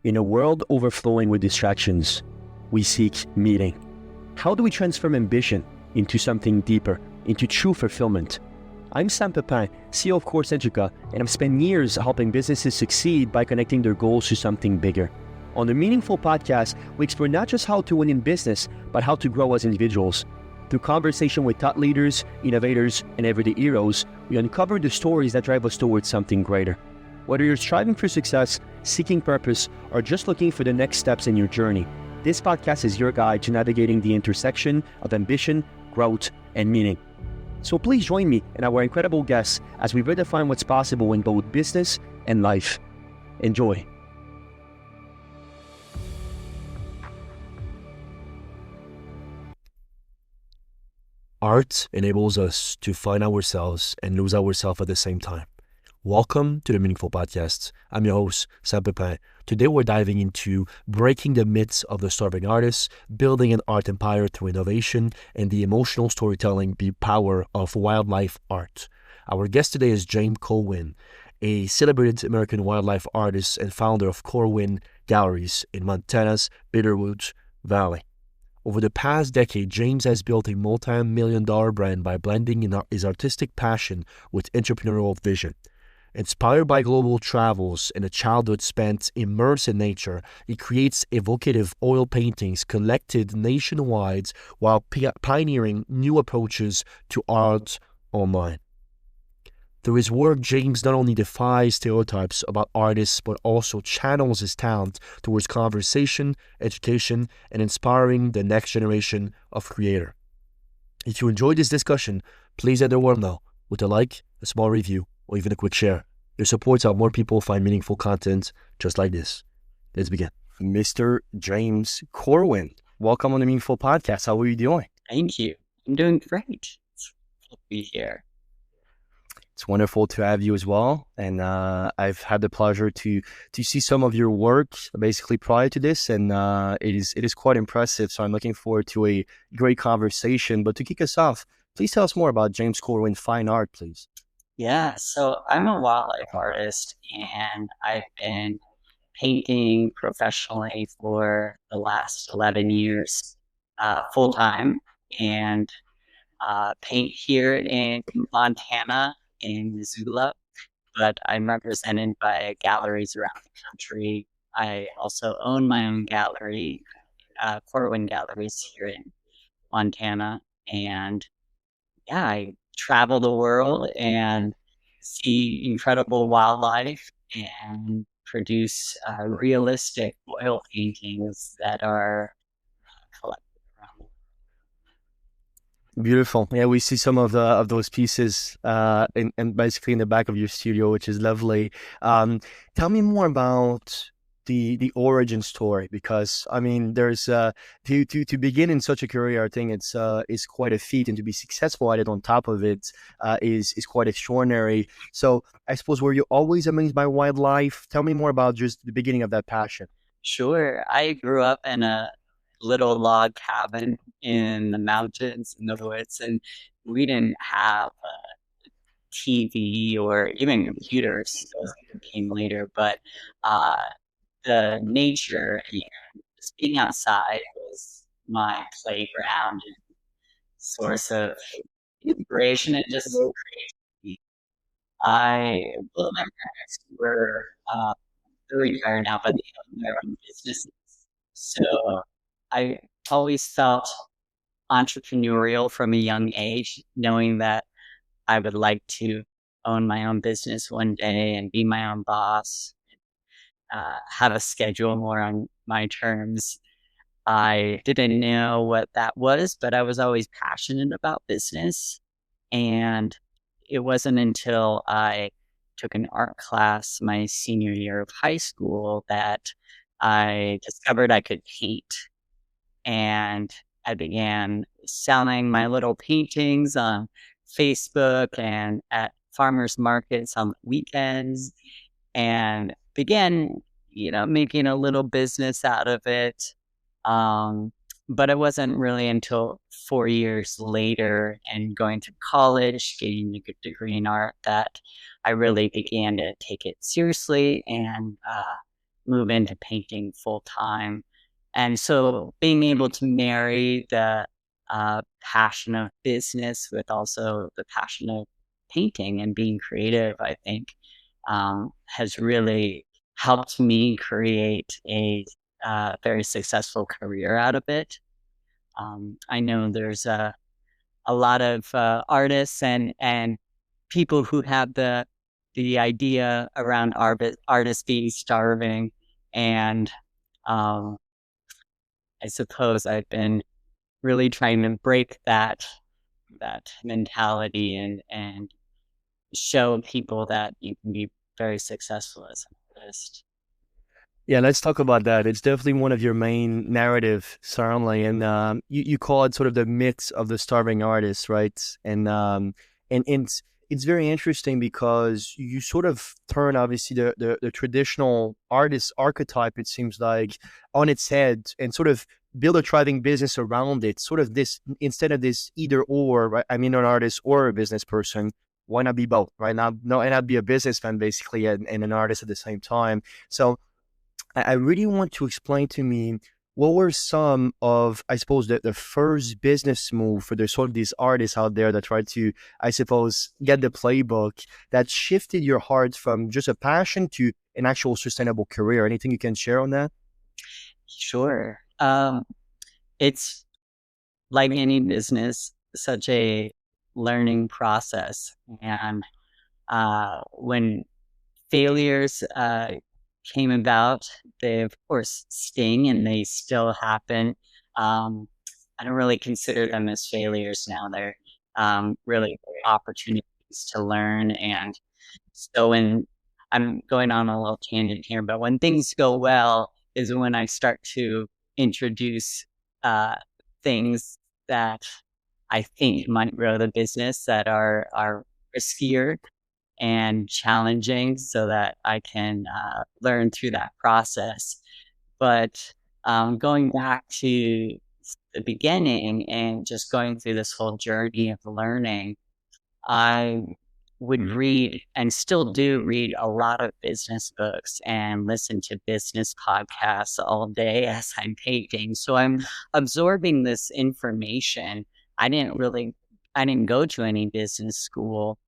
In a world overflowing with distractions, we seek meaning. How do we transform ambition into something deeper, into true fulfillment? I'm Sam Pepin, CEO of Course Educa, and I've spent years helping businesses succeed by connecting their goals to something bigger. On the Meaningful podcast, we explore not just how to win in business, but how to grow as individuals. Through conversation with thought leaders, innovators, and everyday heroes, we uncover the stories that drive us towards something greater. Whether you're striving for success, seeking purpose, or just looking for the next steps in your journey, this podcast is your guide to navigating the intersection of ambition, growth, and meaning. So please join me and our incredible guests as we redefine what's possible in both business and life. Enjoy. Art enables us to find ourselves and lose ourselves at the same time. Welcome to the Meaningful Podcast. I'm your host, Sam Pepin. Today we're diving into breaking the myths of the starving artist, building an art empire through innovation, and the emotional storytelling power of wildlife art. Our guest today is James Corwin, a celebrated American wildlife artist and founder of Corwin Galleries in Montana's Bitterroot Valley. Over the past decade, James has built a multi-million-dollar brand by blending his artistic passion with entrepreneurial vision. Inspired by global travels and a childhood spent immersed in nature, he creates evocative oil paintings collected nationwide while pioneering new approaches to art online. Through his work, James not only defies stereotypes about artists, but also channels his talent towards conversation, education, and inspiring the next generation of creators. If you enjoyed this discussion, please let the world know with a like, a small review, or even a quick share. Your support helps more people find meaningful content just like this. Let's begin. Mr. James Corwin, welcome on the Meaningful Podcast. How are you doing? Thank you. I'm doing great. It's good to be here. It's wonderful to have you as well. And I've had the pleasure to see some of your work basically prior to this, and it is quite impressive. So I'm looking forward to a great conversation. But to kick us off, please tell us more about James Corwin Fine Art, please. Yeah, so I'm a wildlife artist, and I've been painting professionally for the last 11 years, full time, and paint here in Montana in Missoula, but I'm represented by galleries around the country. I also own my own gallery, Corwin Galleries here in Montana, and yeah, I travel the world and see incredible wildlife and produce realistic oil paintings that are collected around. Beautiful. Yeah, we see some of those pieces and basically in the back of your studio, which is lovely. Tell me more about the origin story, because I mean, there's to begin in such a career, I think it's quite a feat, and to be successful at it on top of it is quite extraordinary. So I suppose, were you always amazed by wildlife? Tell me more about just the beginning of that passion. Sure. I grew up in a little log cabin in the mountains in the woods, and we didn't have TV or even computers. Those came later, but the nature and just being outside was my playground and source of inspiration and just creativity. Well, my parents were they're retired now, but they own their own businesses. So I always felt entrepreneurial from a young age, knowing that I would like to own my own business one day and be my own boss, have a schedule more on my terms. I didn't know what that was, but I was always passionate about business. And it wasn't until I took an art class my senior year of high school that I discovered I could paint. And I began selling my little paintings on Facebook and at farmers markets on weekends, and began, making a little business out of it. But it wasn't really until 4 years later and going to college, getting a good degree in art, that I really began to take it seriously and move into painting full time. And so being able to marry the passion of business with also the passion of painting and being creative, I think, has really helped me create a very successful career out of it. I know there's a lot of artists and people who have the idea around artists being starving, and um, I suppose I've been really trying to break that mentality and show people that you can be very successful as an artist. Yeah, let's talk about that. It's definitely one of your main narrative, certainly, and you call it sort of the myths of the starving artist, right? And it's very interesting because you sort of turn obviously the traditional artist archetype, it seems like, on its head and sort of build a thriving business around it. Sort of this, instead of this either or, right? I mean, an artist or a business person. Why not be both, right? Now, no, and not be a businessman basically and an artist at the same time. So I really want to explain to me what were some of, I suppose, the first business move for the sort of these artists out there that try to, I suppose, get the playbook that shifted your heart from just a passion to an actual sustainable career. Anything you can share on that? Sure. It's like any business, such a learning process. And when failures came about, they of course sting and they still happen. Um, I don't really consider them as failures now. They're really opportunities to learn. And so when I'm going on a little tangent here, but when things go well is when I start to introduce uh, things that I think might grow the business that are riskier and challenging so that I can learn through that process. But going back to the beginning and just going through this whole journey of learning, I would read and still do read a lot of business books and listen to business podcasts all day as I'm painting. So I'm absorbing this information. I didn't really, I didn't go to any business school.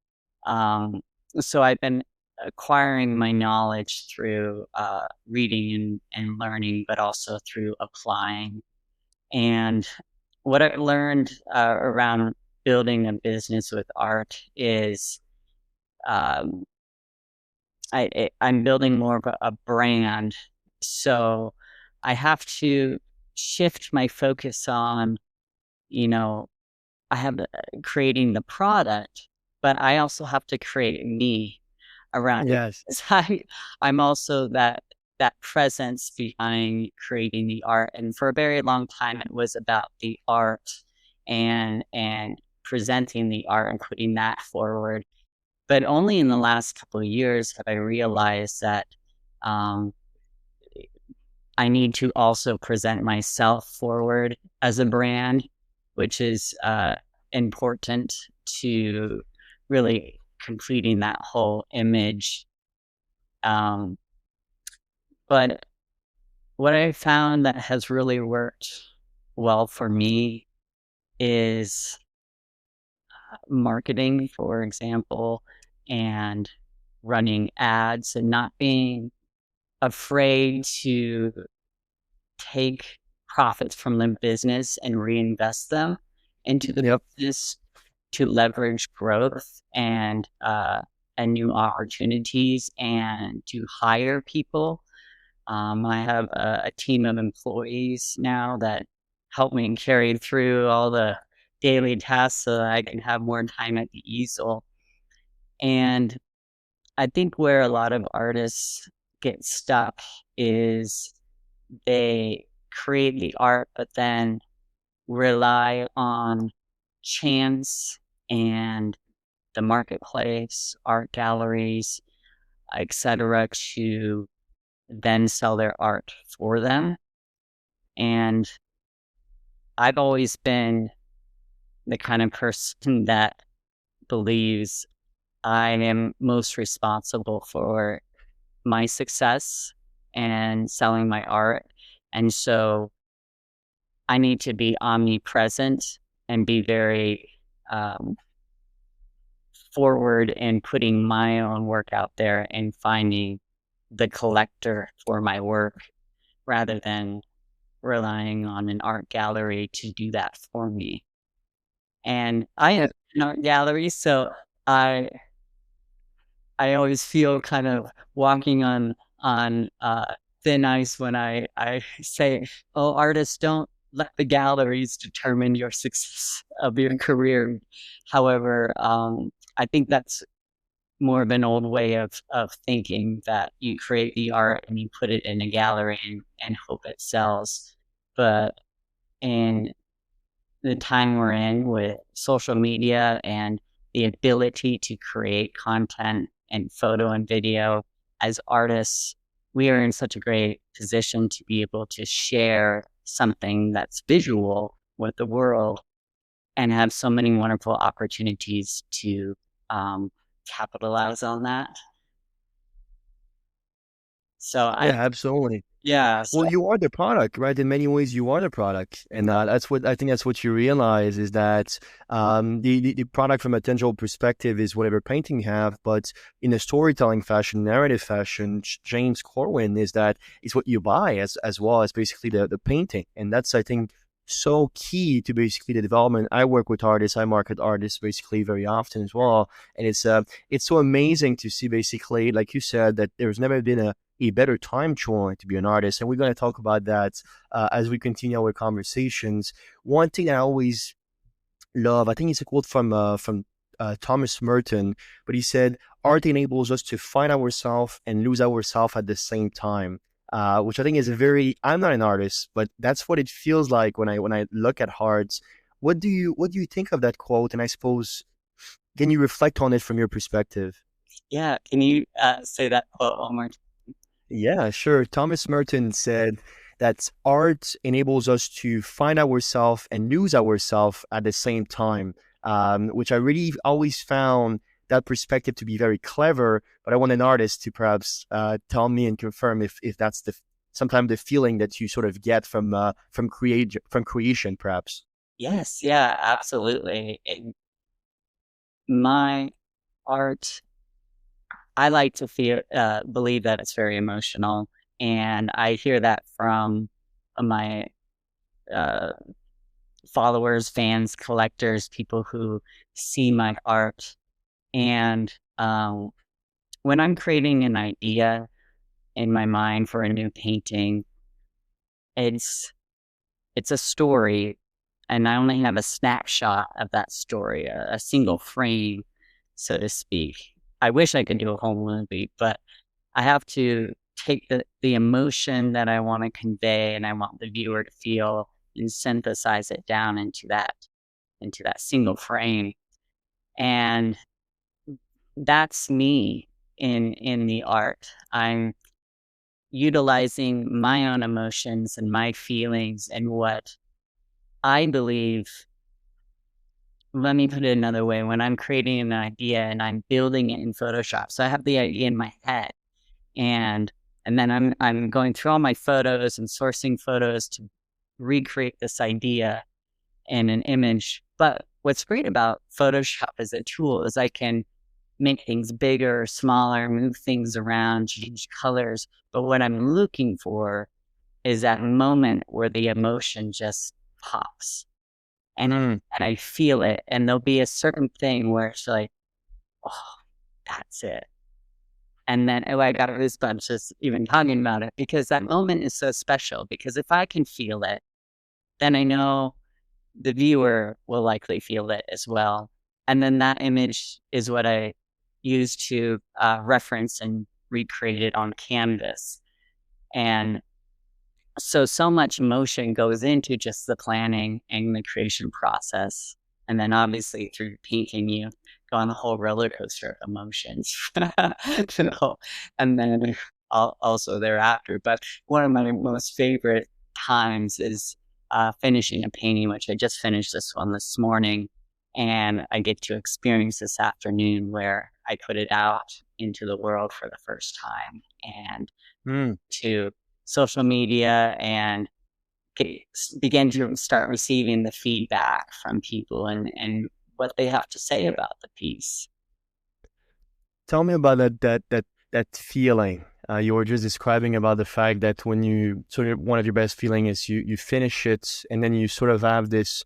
Um, so I've been acquiring my knowledge through reading and learning, but also through applying. And what I've learned around building a business with art is um, I'm building more of a brand. So I have to shift my focus on, you know, I have creating the product, but I also have to create me around it. Yes. So I'm also that presence behind creating the art. And for a very long time, it was about the art and presenting the art and putting that forward. But only in the last couple of years have I realized that um, I need to also present myself forward as a brand, which is important to really completing that whole image. Um, but what I found that has really worked well for me is marketing, for example, and running ads and not being afraid to take profits from the business and reinvest them into the Yep. business to leverage growth and new opportunities and to hire people. I have a team of employees now that help me carry through all the daily tasks so that I can have more time at the easel. And I think where a lot of artists get stuck is they create the art, but then rely on chance and the marketplace, art galleries, etc., to then sell their art for them. And I've always been the kind of person that believes I am most responsible for my success and selling my art. And so I need to be omnipresent and be very um, forward in putting my own work out there and finding the collector for my work rather than relying on an art gallery to do that for me. And I have an art gallery, so I I always feel kind of walking on thin ice when I say, "Oh, artists, don't let the galleries determine your success of your career." However, I think that's more of an old way of thinking that you create the art and you put it in a gallery and hope it sells. But in the time we're in with social media and the ability to create content and photo and video as artists, we are in such a great position to be able to share something that's visual with the world and have so many wonderful opportunities to um, capitalize on that. So Yeah, absolutely. yeah, Well, so you are the product, right? In many ways, you are the product, and that's what I think. That's what you realize is that the product from a tangible perspective is whatever painting you have, but in a storytelling fashion, narrative fashion, James Corwin is that it's what you buy as well as basically the painting, and that's I think so key to basically the development. I work with artists, I market artists basically very often as well, and it's so amazing to see basically, like you said, that there's never been a better time to be an artist. And we're going to talk about that as we continue our conversations. One thing that I always love, I think it's a quote from Thomas Merton, but he said, art enables us to find ourselves and lose ourselves at the same time. Which I think is a very, I'm not an artist, but that's what it feels like when I look at art. What do you think of that quote? And I suppose, can you reflect on it from your perspective? yeah, can you say that quote one more? Yeah, sure. Thomas Merton said that art enables us to find ourselves and lose ourselves at the same time, which I really always found that perspective to be very clever. But I want an artist to perhaps tell me and confirm if that's sometimes the feeling that you sort of get from creation, perhaps. Yes, yeah, absolutely. My art, I like to believe that it's very emotional, and I hear that from my uh, followers, fans, collectors, people who see my art. And when I'm creating an idea in my mind for a new painting, it's it's a story, and I only have a snapshot of that story, a single frame, so to speak. I wish I could do a whole movie, but I have to take the emotion that I want to convey and I want the viewer to feel and synthesize it down into that single frame. And that's me in the art. I'm utilizing my own emotions and my feelings and what I believe. Let me put it another way. When I'm creating an idea and I'm building it in Photoshop, so I have the idea in my head, and then I'm going through all my photos and sourcing photos to recreate this idea in an image. But what's great about Photoshop as a tool is I can make things bigger, smaller, move things around, change colors. But what I'm looking for is that moment where the emotion just pops and Mm. I feel it. And there'll be a certain thing where it's like, oh, that's it. And then, oh, I got goosebumps just even talking about it because that moment is so special. Because if I can feel it, then I know the viewer will likely feel it as well. And then that image is what I use to reference and recreate it on canvas. And so much emotion goes into just the planning and the creation process. And then obviously through painting, you go on the whole roller coaster of emotions. And then also thereafter. But one of my most favorite times is finishing a painting, which I just finished this one this morning. And I get to experience this afternoon where I put it out into the world for the first time. and Mm. to social media and begin to start receiving the feedback from people and what they have to say about the piece. Tell me about that feeling you were just describing about the fact that when you sort of one of your best feeling is you finish it and then you sort of have this,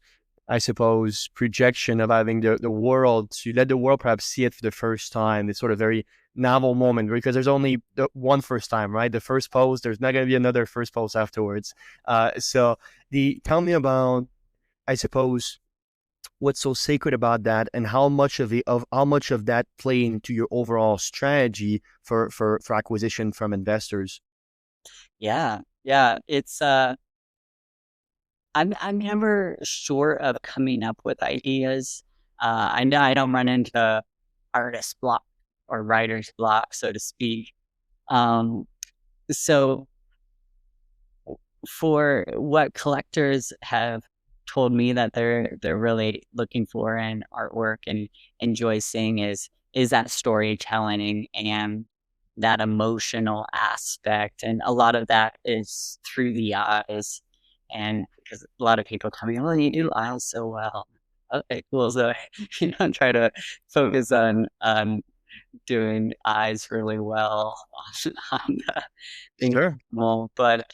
I suppose, projection of having the world, you let the world perhaps see it for the first time. This sort of very novel moment because there's only the one first time, right? The first post, there's not going to be another first post afterwards. So the tell me about, I suppose, what's so sacred about that and how much of how much of that play into your overall strategy for acquisition from investors. Yeah, yeah. It's I'm never short of coming up with ideas. I know I don't run into artist block or writer's block, so to speak. Um, so for what collectors have told me that they're really looking for in artwork and enjoy seeing is that storytelling and that emotional aspect, and a lot of that is through the eyes. And because a lot of people tell me, "Well, you do eyes so well." Okay, cool. So try to focus on doing eyes really well on things. Sure. Well, but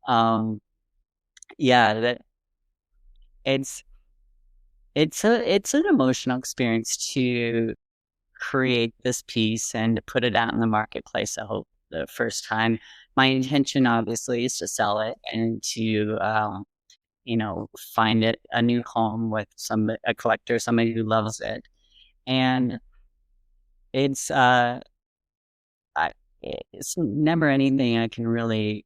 um, yeah, that it's it's an emotional experience to create this piece and to put it out in the marketplace. I hope the first time. My intention, obviously, is to sell it and to find it a new home with a collector, somebody who loves it, and it's I, it's never anything I can really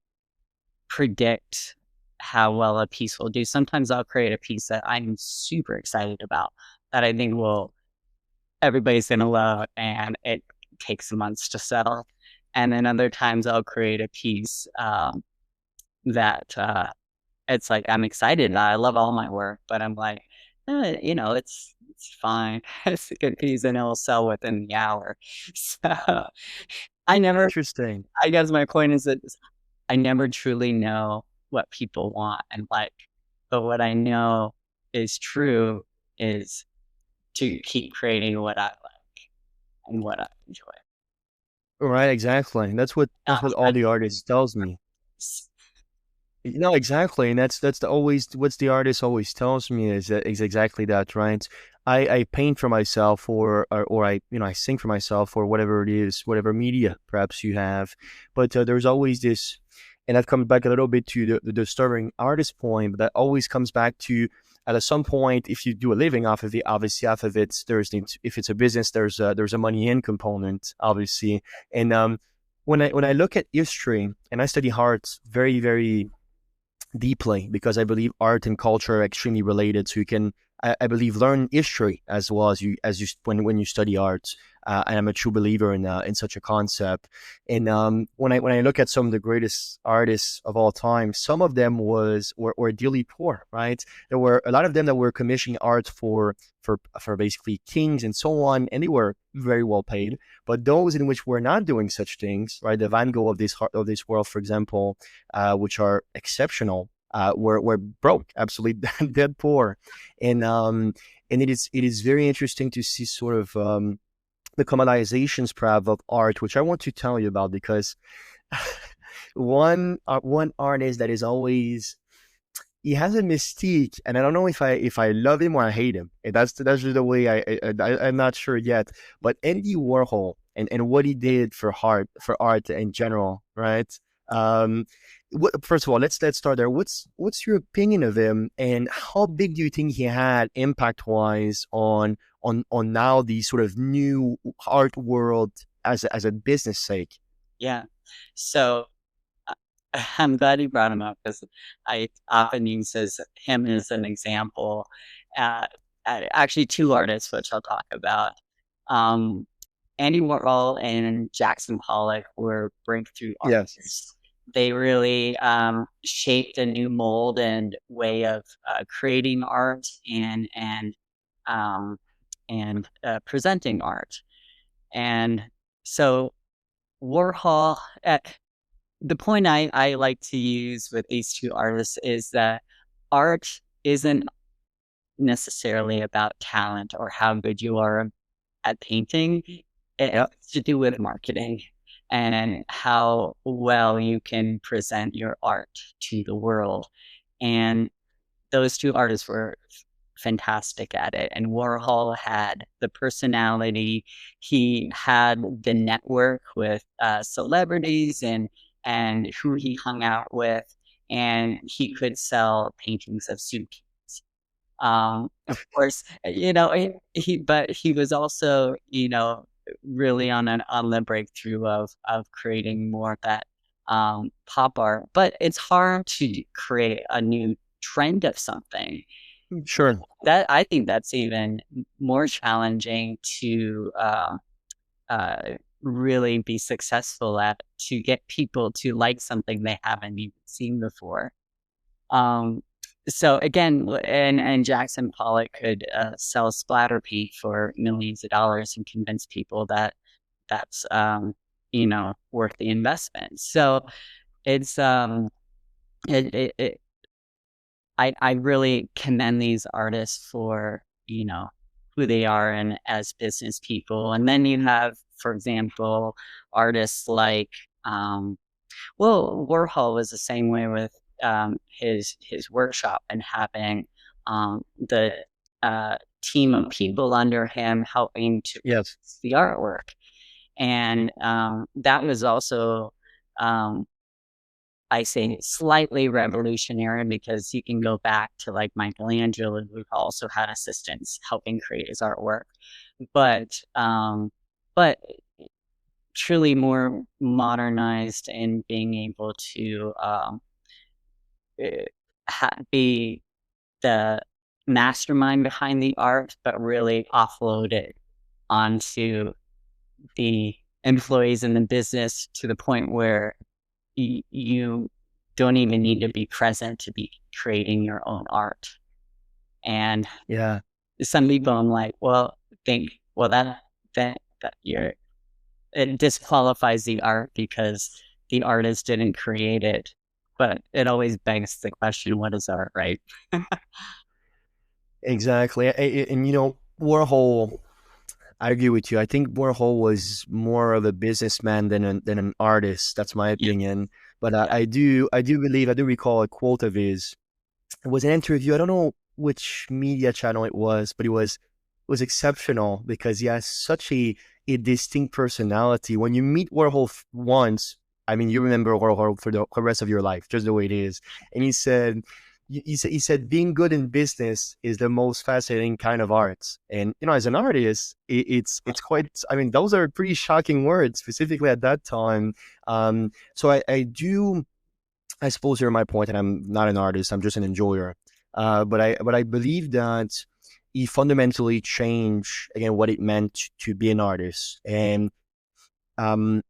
predict how well a piece will do. Sometimes I'll create a piece that I'm super excited about that I think will everybody's gonna love, and it takes months to sell. And then other times I'll create a piece that it's like I'm excited. I love all my work, but I'm like, it's fine. It's a good piece, and it'll sell within the hour. So I never. Interesting. I guess my point is that I never truly know what people want and like, but what I know is true is to keep creating what I like and what I enjoy. Right, exactly. That's what all the artists tells me. No, exactly, and that's the always what's the artist always tells me is exactly that, right? I paint for myself or I sing for myself or whatever it is, whatever media perhaps you have, but there's always this, and that comes back a little bit to the disturbing artist point, but that always comes back to at some point if you do a living off of it, obviously off of it, if it's a business, there's a money in component, obviously, and when I look at history and I study art very deeply because I believe art and culture are extremely related. So you can, I believe, learn history as well as you when you study art. And I'm a true believer in such a concept. And when I look at some of the greatest artists of all time, some of them were ideally poor, right? There were a lot of them that were commissioning art for basically kings and so on, and they were very well paid. But those in which were not doing such things, right? The Van Gogh of this world, for example, which are exceptional, were broke, absolutely dead poor, and it is very interesting to see sort of the commodizations, Prav, of art, which I want to tell you about because one artist that is always he has a mystique, and I don't know if I love him or I hate him. And that's just the way I'm not sure yet. But Andy Warhol and what he did for art in general, right? Um, first of all, let's start there. What's your opinion of him, and how big do you think he had impact wise on now the sort of new art world as a business sake? Yeah. So uh, I'm glad you brought him up because I often use him as an example. Uh, Actually, two artists, which I'll talk about. Um, Andy Warhol and Jackson Pollock were breakthrough Yes. artists. They really shaped a new mold and way of creating art and presenting art. And so Warhol, the point I like to use with these two artists is that art isn't necessarily about talent or how good you are at painting. It Yeah, has to do with marketing and how well you can present your art to the world. And those two artists were fantastic at it. And Warhol had the personality. He had the network with celebrities and who he hung out with, and he could sell paintings of suitcases. Of course, but he was also, really on the breakthrough of creating more of that pop art. But it's hard to create a new trend of something sure. that I think that's even more challenging to really be successful at, to get people to like something they haven't even seen before. Um, so again, and Jackson Pollock could sell splatter paint for millions of dollars and convince people that that's worth the investment. So it's I really commend these artists for who they are and as business people. And then you have, for example, artists like Warhol was the same way with his workshop and having the team of people under him helping to Yes. produce the artwork, and that was also, I say, slightly revolutionary because you can go back to like Michelangelo, who also had assistants helping create his artwork, but but truly more modernized in being able to eh, be the mastermind behind the art, but really offload it onto the employees in the business to the point where you don't even need to be present to be creating your own art. And Yeah. some people, I'm like, that you're it disqualifies the art because the artist didn't create it. But it always begs the question, what is art, right? Exactly. And Warhol, I agree with you. I think Warhol was more of a businessman than an artist. That's my Yeah, opinion. But yeah. I do recall a quote of his. It was an interview. I don't know which media channel it was, but it was exceptional because he has such a distinct personality. When you meet Warhol once, I mean, you remember Warhol for the rest of your life, just the way it is. And he said being good in business is the most fascinating kind of art. And as an artist, it's quite. I mean, those are pretty shocking words, specifically at that time. So I do. I suppose you're my point, and I'm not an artist. I'm just an enjoyer. But I believe that he fundamentally changed again what it meant to be an artist. And um,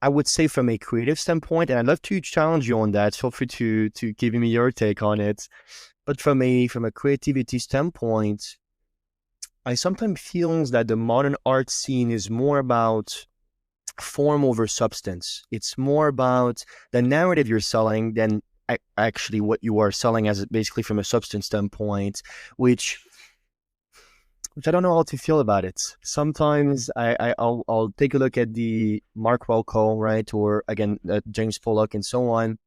I would say from a creative standpoint, and I'd love to challenge you on that. Feel free to give me your take on it. But from a creativity standpoint, I sometimes feel that the modern art scene is more about form over substance. It's more about the narrative you're selling than actually what you are selling as basically from a substance standpoint, which I don't know how to feel about it. Sometimes I'll take a look at the Mark Rothko, right, or again James Pollock and so on,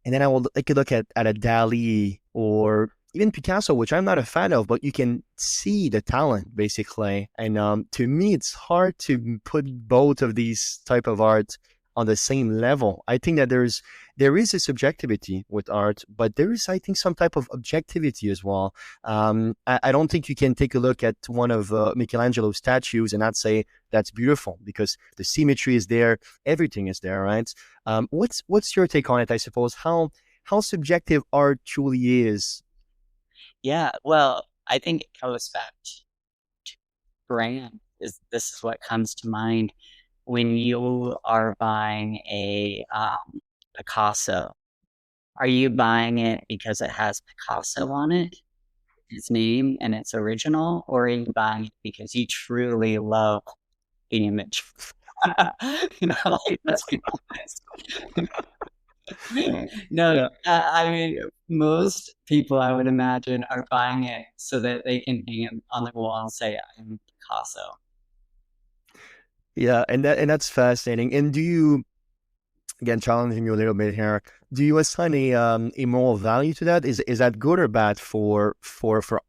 and then I will take a look at a Dali or even Picasso, which I'm not a fan of, but you can see the talent basically. And to me, it's hard to put both of these type of art on the same level. I think that there is a subjectivity with art, but there is, I think, some type of objectivity as well. I don't think you can take a look at one of Michelangelo's statues and not say that's beautiful because the symmetry is there, everything is there, right? What's your take on it? I suppose how subjective art truly is. Yeah, well, I think it goes back to brand. This is what comes to mind when you are buying a Picasso. Are you buying it because it has Picasso on it, his name, and it's original, or are you buying it because you truly love the image? Like, let's be honest. No, Yeah. I mean, most people I would imagine are buying it so that they can hang it on their wall and say, "I'm Picasso." Yeah, and that's fascinating. And do you, again, challenging you a little bit here, do you assign a moral value to that? Is that good or bad for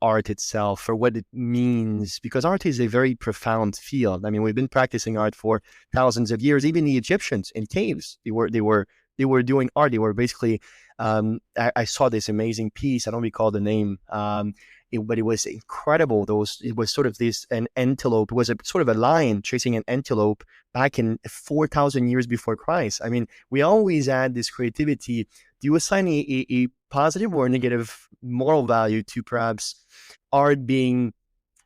art itself, for what it means? Because art is a very profound field. I mean, we've been practicing art for thousands of years. Even the Egyptians in caves, they were doing art. They were basically, I saw this amazing piece. I don't recall the name. But it was incredible. It was sort of an antelope. It was a sort of a lion chasing an antelope back in 4,000 years before Christ. I mean, we always add this creativity. Do you assign a positive or negative moral value to perhaps art being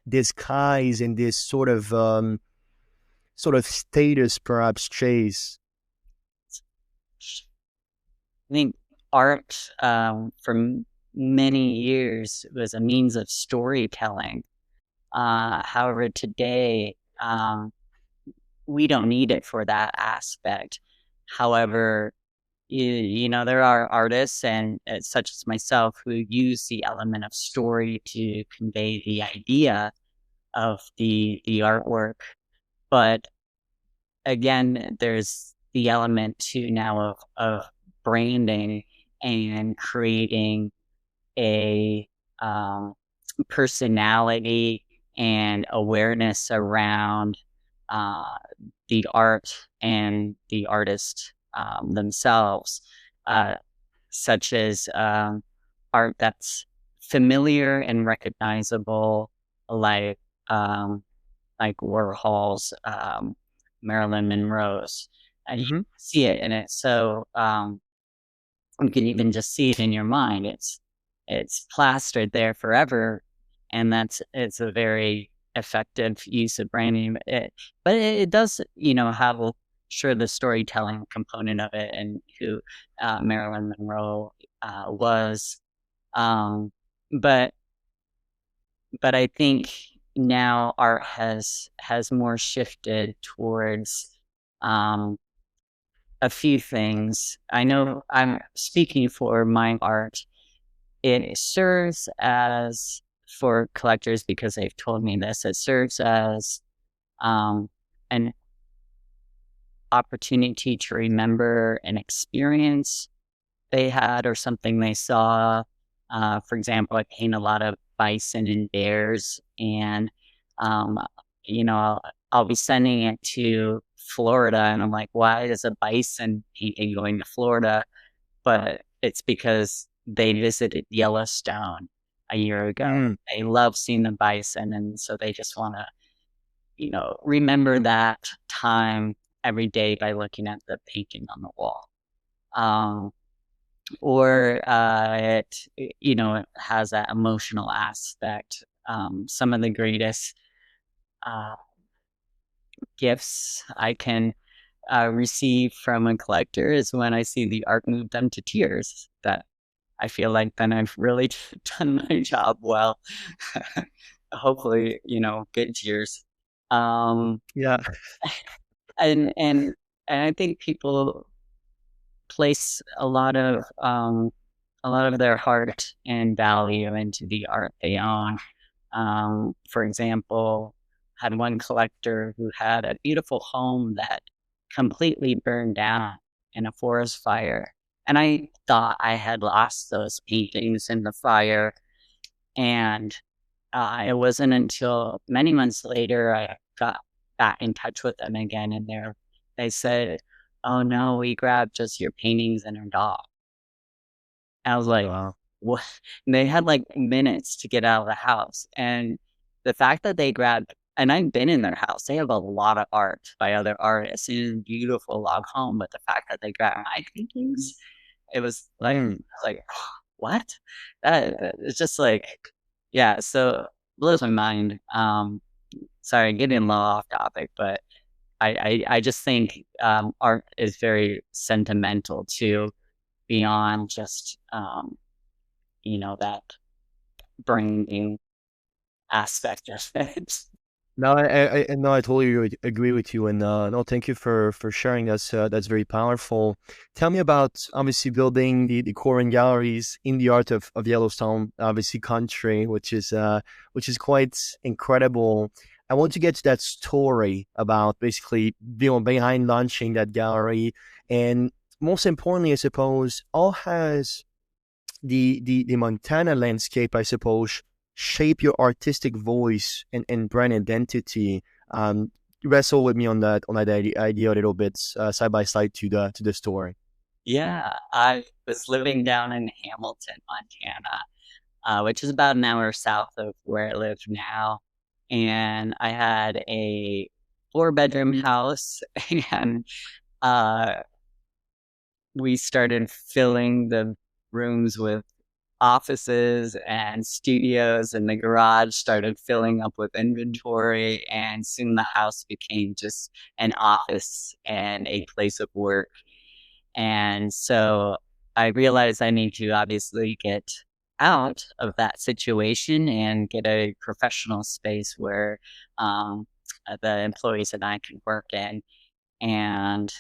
disguised in this sort of status, perhaps chase? I think art, for many years was a means of storytelling. However, today, we don't need it for that aspect. However, there are artists and such as myself who use the element of story to convey the idea of the artwork. But again, there's the element too now of branding and creating a personality and awareness around uh, the art and the artist themselves, uh, such as art that's familiar and recognizable, like um, Warhol's, Marilyn Monroe's. And you Mm-hmm. see it in it. So you can even just see it in your mind. It's plastered there forever, and it's a very effective use of branding. But it does, have sure the storytelling component of it and who Marilyn Monroe was. Um, but but I think now art has more shifted towards um, a few things. I know I'm speaking for my art. It serves as for collectors because they've told me this. It serves as um, an opportunity to remember an experience they had or something they saw. For example, I paint a lot of bison and bears, and um, I'll be sending it to Florida, and I'm like, why is a bison painting going to Florida? But it's because they visited Yellowstone a year ago. Mm. They love seeing the bison, and so they just want to, remember that time every day by looking at the painting on the wall. Um, or it has that emotional aspect. Some of the greatest uh, gifts I can receive from a collector is when I see the art move them to tears. That I feel like then I've really done my job well. Hopefully, good tears. Um, Yeah. and and and I think people place a lot of their heart and value into the art they own. For example, had one collector who had a beautiful home that completely burned down in a forest fire. And I thought I had lost those paintings in the fire. And it wasn't until many months later I got back in touch with them again, and they said, "Oh no, we grabbed just your paintings and our dog." And I was like, Wow. "What?" And they had like minutes to get out of the house, and the fact that they grabbed, and I've been in their house, they have a lot of art by other artists in a beautiful log home, but the fact that they grabbed my paintings, it was Mm. like, what? It's just like, yeah. So blows my mind. Sorry, getting a little off topic, but I just think art is very sentimental too, beyond just that branding aspect of it. No, no, I totally agree with you, and no, thank you for sharing. That's very powerful. Tell me about obviously building the Corwin Galleries in the heart of Yellowstone, obviously country, which is quite incredible. I want to get to that story about basically behind launching that gallery, and most importantly, I suppose, all has the Montana landscape, I suppose, shape your artistic voice and brand identity. Wrestle with me on that idea a little bit, side by side to the story. Yeah, I was living down in Hamilton, Montana, which is about an hour south of where I live now. And I had a four-bedroom house, and uh, we started filling the rooms with offices and studios, and the garage started filling up with inventory. And soon the house became just an office and a place of work. And so I realized I need to obviously get out of that situation and get a professional space where um, the employees and I can work in. And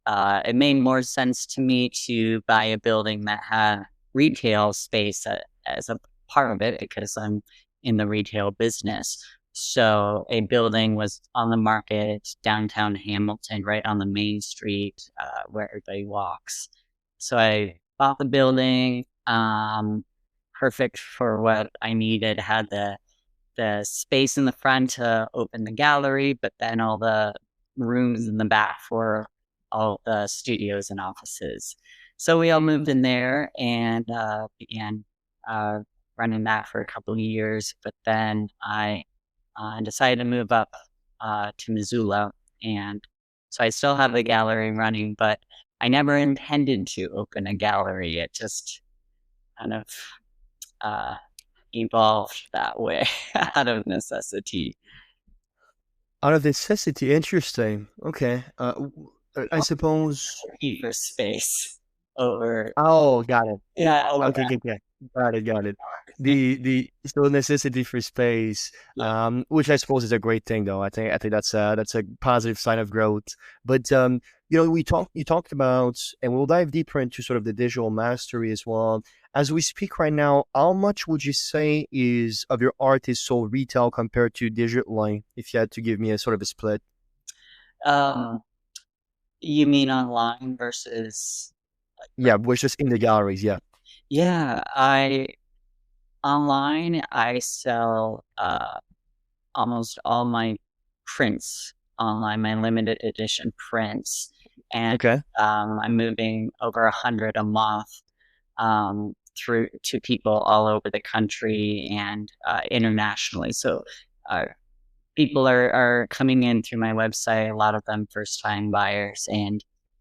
it made more sense to me to buy a building that had retail space as a part of it because I'm in the retail business. So a building was on the market downtown Hamilton, right on the main street where everybody walks. So I bought the building, perfect for what I needed. Had the space in the front to open the gallery, but then all the rooms in the back for all the studios and offices. So we all moved in there and began uh, running that for a couple of years. But then I decided to move up to Missoula. And so I still have the gallery running, but I never intended to open a gallery. It just kind of uh, evolved that way out of necessity. Out of necessity, interesting. Okay, I suppose. For space over, Oh, got it. yeah, over Okay, okay, okay. Got it. The still necessity for space, yeah. which I suppose is a great thing, though. I think that's a positive sign of growth. But you talked about, and we'll dive deeper into sort of the digital mastery as well. As we speak right now, how much would you say is of your art is sold retail compared to digitally? If you had to give me a sort of a split. um you mean online versus Yeah, which is in the galleries. Yeah. yeah, I online I sell almost all my prints online, my limited edition prints, and Okay. I'm moving over 100 a month through to people all over the country and internationally. So uh, people are coming in through my website. A lot of them first time buyers,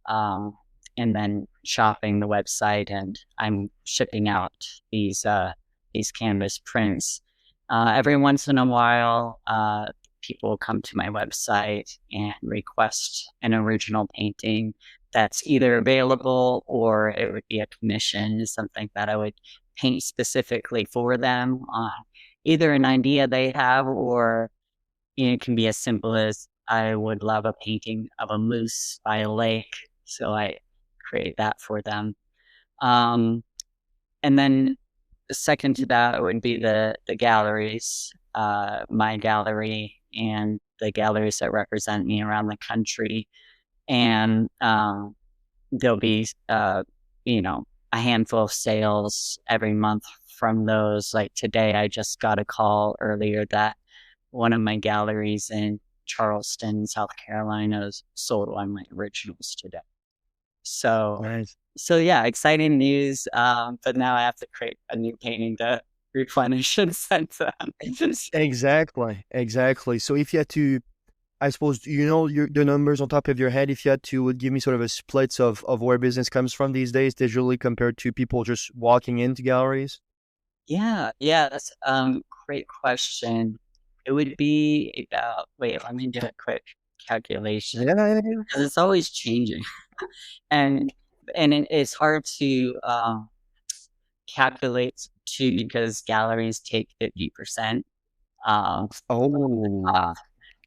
um, and then shopping the website, and I'm shipping out these canvas prints. Every once in a while, people come to my website and request an original painting that's either available or it would be a commission, something that I would paint specifically for them on either an idea they have or it can be as simple as I would love a painting of a moose by a lake, so I create that for them. Um, and then second to that would be the galleries, my gallery and the galleries that represent me around the country, and there'll be you know a handful of sales every month from those. Like today, I just got a call earlier that one of my galleries in Charleston, South Carolina, has sold one of my originals today. So, Nice. so yeah, exciting news. But now I have to create a new painting to replenish and send to them. Exactly, exactly. So if you had to, I suppose, the numbers on top of your head, if you had to would give me sort of a split of where business comes from these days digitally compared to people just walking into galleries? Yeah, yeah, that's great question. It would be about wait, let me do a quick calculation Yeah, yeah, yeah. because it's always changing, and it's hard to calculate too because galleries take 50% um, Oh, off.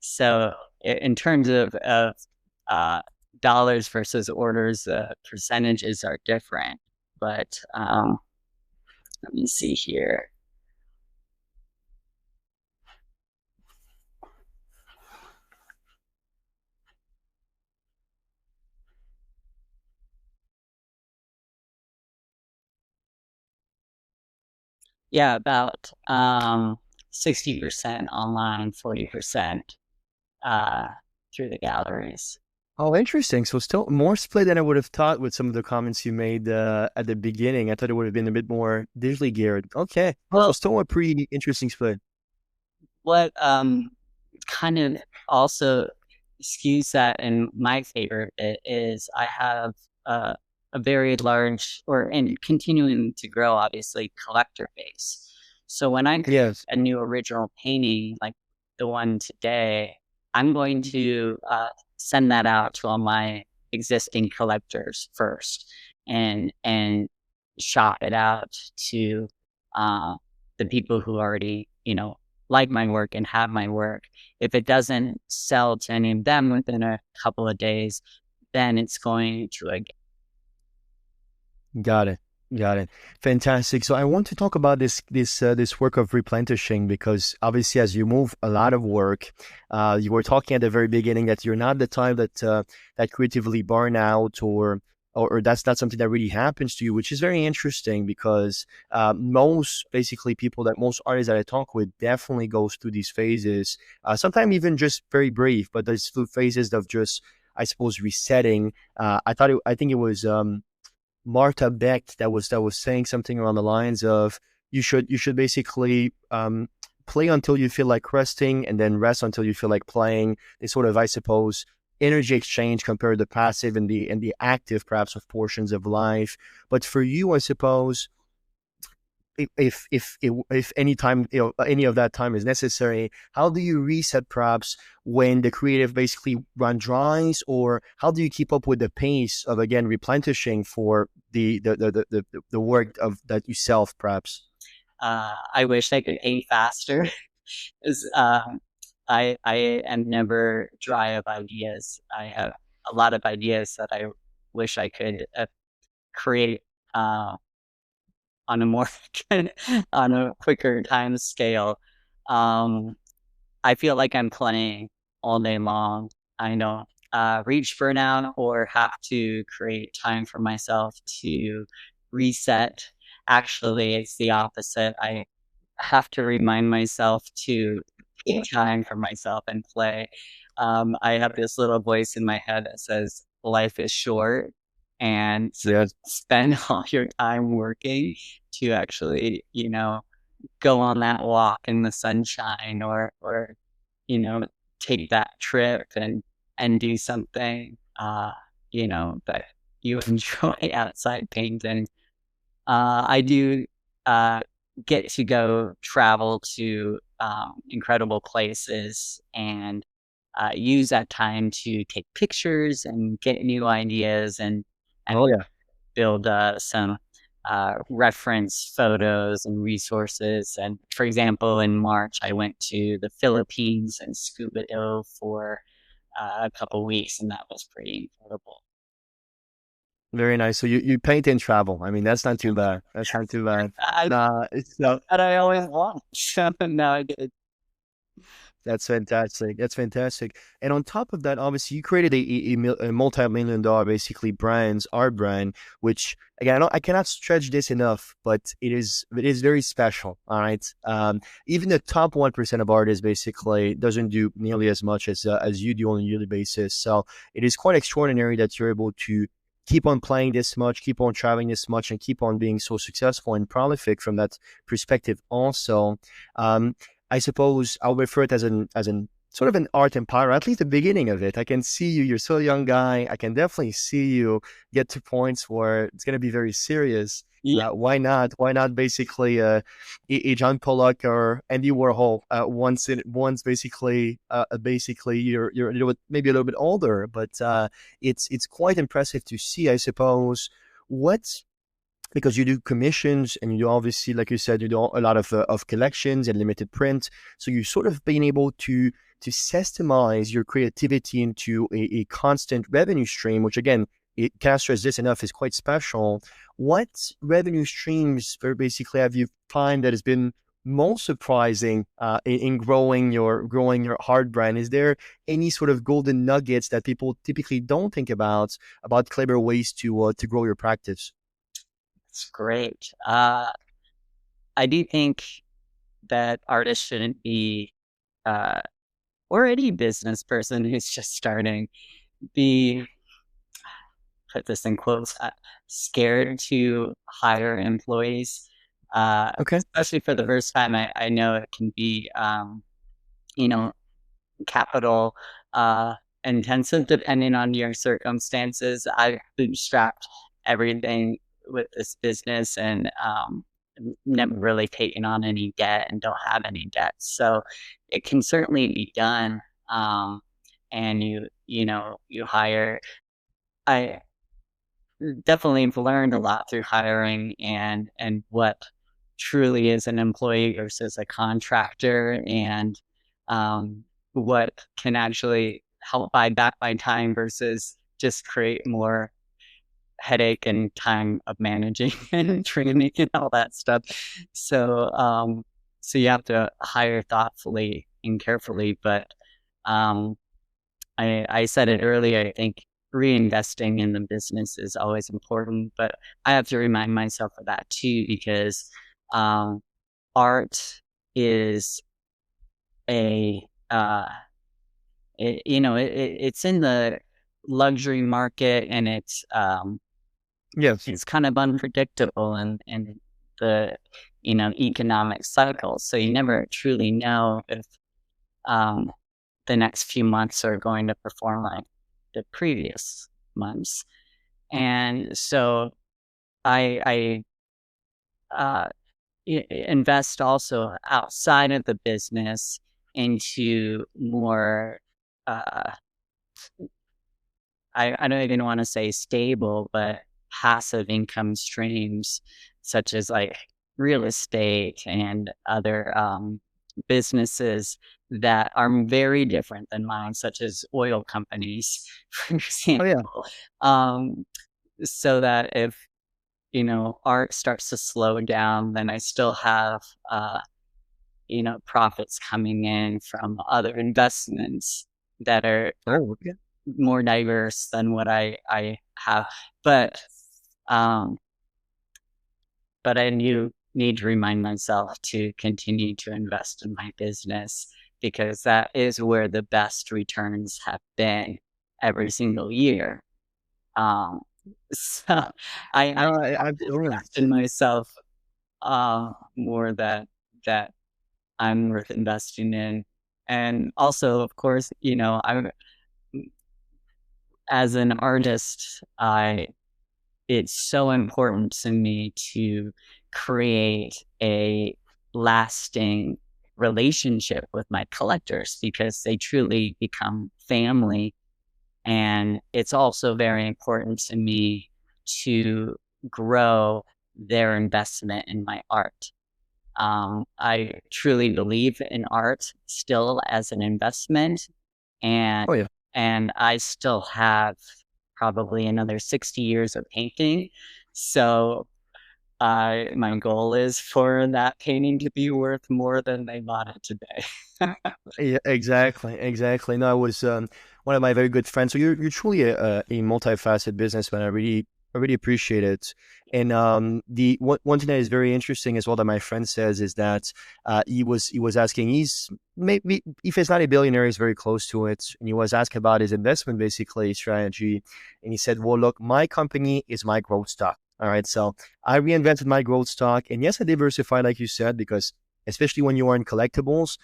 So in terms of uh, dollars versus orders, percentages are different. But let me see here. Yeah, about 60% online, 40% uh, through the galleries. Oh, interesting. So still more split than I would have thought with some of the comments you made at the beginning. I thought it would have been a bit more digitally geared. Okay. So Well, still a pretty interesting split. what kind of also skews that in my favor is I have uh, a very large or and continuing to grow, obviously, collector base. So when I create Yes. a new original painting like the one today, I'm going to send that out to all my existing collectors first and shop it out to the people who already, like my work and have my work. If it doesn't sell to any of them within a couple of days, then it's going to a Got it. Got it. Fantastic. So I want to talk about this work of replenishing because obviously as you move a lot of work, you were talking at the very beginning that you're not the type that creatively burn out or that's not something that really happens to you, which is very interesting because most basically people that most artists that I talk with definitely goes through these phases. Sometimes even just very brief, but there's phases of just I suppose resetting. I think it was Marta Beck that was saying something around the lines of you should basically play until you feel like resting and then rest until you feel like playing. They sort of, I suppose, energy exchange compared to the passive and the active perhaps of portions of life. But for you, I suppose if any time any of that time is necessary, how do you reset perhaps when the creative basically run dries, or how do you keep up with the pace of again replenishing for the work of that you self perhaps? I wish I could aim faster. Is I am never dry of ideas. I have a lot of ideas that I wish I could create on a more on a quicker time scale. Um, I feel like I'm playing all day long. I know reach burnout or have to create time for myself to reset. Actually, it's the opposite. I have to remind myself to take time for myself and play. I have this little voice in my head that says, life is short and Yes. spend all your time working to actually, go on that walk in the sunshine or you know, take that trip and do something that you enjoy outside painting. I do uh get to go travel to incredible places and use that time to take pictures and get new ideas and Oh yeah. build some reference photos and resources. And for example, in March, I went to the Philippines and scuba dove for a couple weeks, and that was pretty incredible. Very nice. So you paint and travel. I mean, that's not too bad. That's not too bad. I Nah, it's no. that I always want. Now I get That's fantastic. That's fantastic. And on top of that, obviously, you created a multi-million dollar basically brands, art brand, which again, I cannot stretch this enough, but it is very special. All right. Even the top 1% of artists basically doesn't do nearly as much as you do on a yearly basis. So it is quite extraordinary that you're able to keep on playing this much, keep on traveling this much, and keep on being so successful and prolific from that perspective. Also, um, I suppose I'll refer it as an sort of an art empire, at least the beginning of it. I can see you, you're still a young guy. I can definitely see you get to points where it's going to be very serious. yeah. Why not? Why not basically a John Pollock or Andy Warhol once basically you're a little bit, maybe a little bit older, but it's quite impressive to see, I suppose. What because you do commissions and you do, obviously, like you said, you do a lot of collections and limited print. So you sort of being able to systemize your creativity into a constant revenue stream, which again, it can't stress this enough, is quite special. What revenue streams basically have you find that has been most surprising in growing your art brand? Is there any sort of golden nuggets that people typically don't think about clever ways to grow your practice? It's great. I do think that artists shouldn't be, uh, or any business person who's just starting, be, put this in quotes, scared to hire employees. Okay. Especially for the first time, I know it can be, you know, capital intensive depending on your circumstances. I bootstrapped everything with this business and never really taken on any debt and don't have any debt. So it can certainly be done. And you hire. I definitely have learned a lot through hiring and what truly is an employee versus a contractor, and what can actually help buy back my time versus just create more headache and time of managing and training and all that stuff. So you have to hire thoughtfully and carefully, but um, I said it earlier, I think reinvesting in the business is always important, but I have to remind myself of that too, because um, art is a, it's in the luxury market, and Yes. it's kind of unpredictable in the, economic cycle. So you never truly know if um, the next few months are going to perform like the previous months. And so I invest also outside of the business into more, uh, I don't even want to say stable, but passive income streams, such as like real estate and other businesses that are very different than mine, such as oil companies, for Oh yeah. example. Um, so that if, art starts to slow down, then I still have, profits coming in from other investments that are Oh, okay. more diverse than what I have. But um, but I need to remind myself to continue to invest in my business, because that is where the best returns have been every single year. Um, so I No, have I to totally. invest in myself more that I'm worth investing in. And also, of course, I'm as an artist, it's so important to me to create a lasting relationship with my collectors, because they truly become family. And it's also very important to me to grow their investment in my art. I truly believe in art still as an investment, and Oh yeah. and I still have probably another 60 years of painting. So my goal is for that painting to be worth more than they bought it today. Yeah, exactly, exactly. No, I was one of my very good friends. So you're truly a multifaceted businessman. I really appreciate it. And the one thing that is very interesting as well that my friend says is that he was asking, he's maybe, if he's not a billionaire, he's very close to it, and he was asked about his investment basically strategy, and he said, well, look, my company is my growth stock. All right, so I reinvented my growth stock, and yes, I diversified, like you said, because especially when you are in collectibles,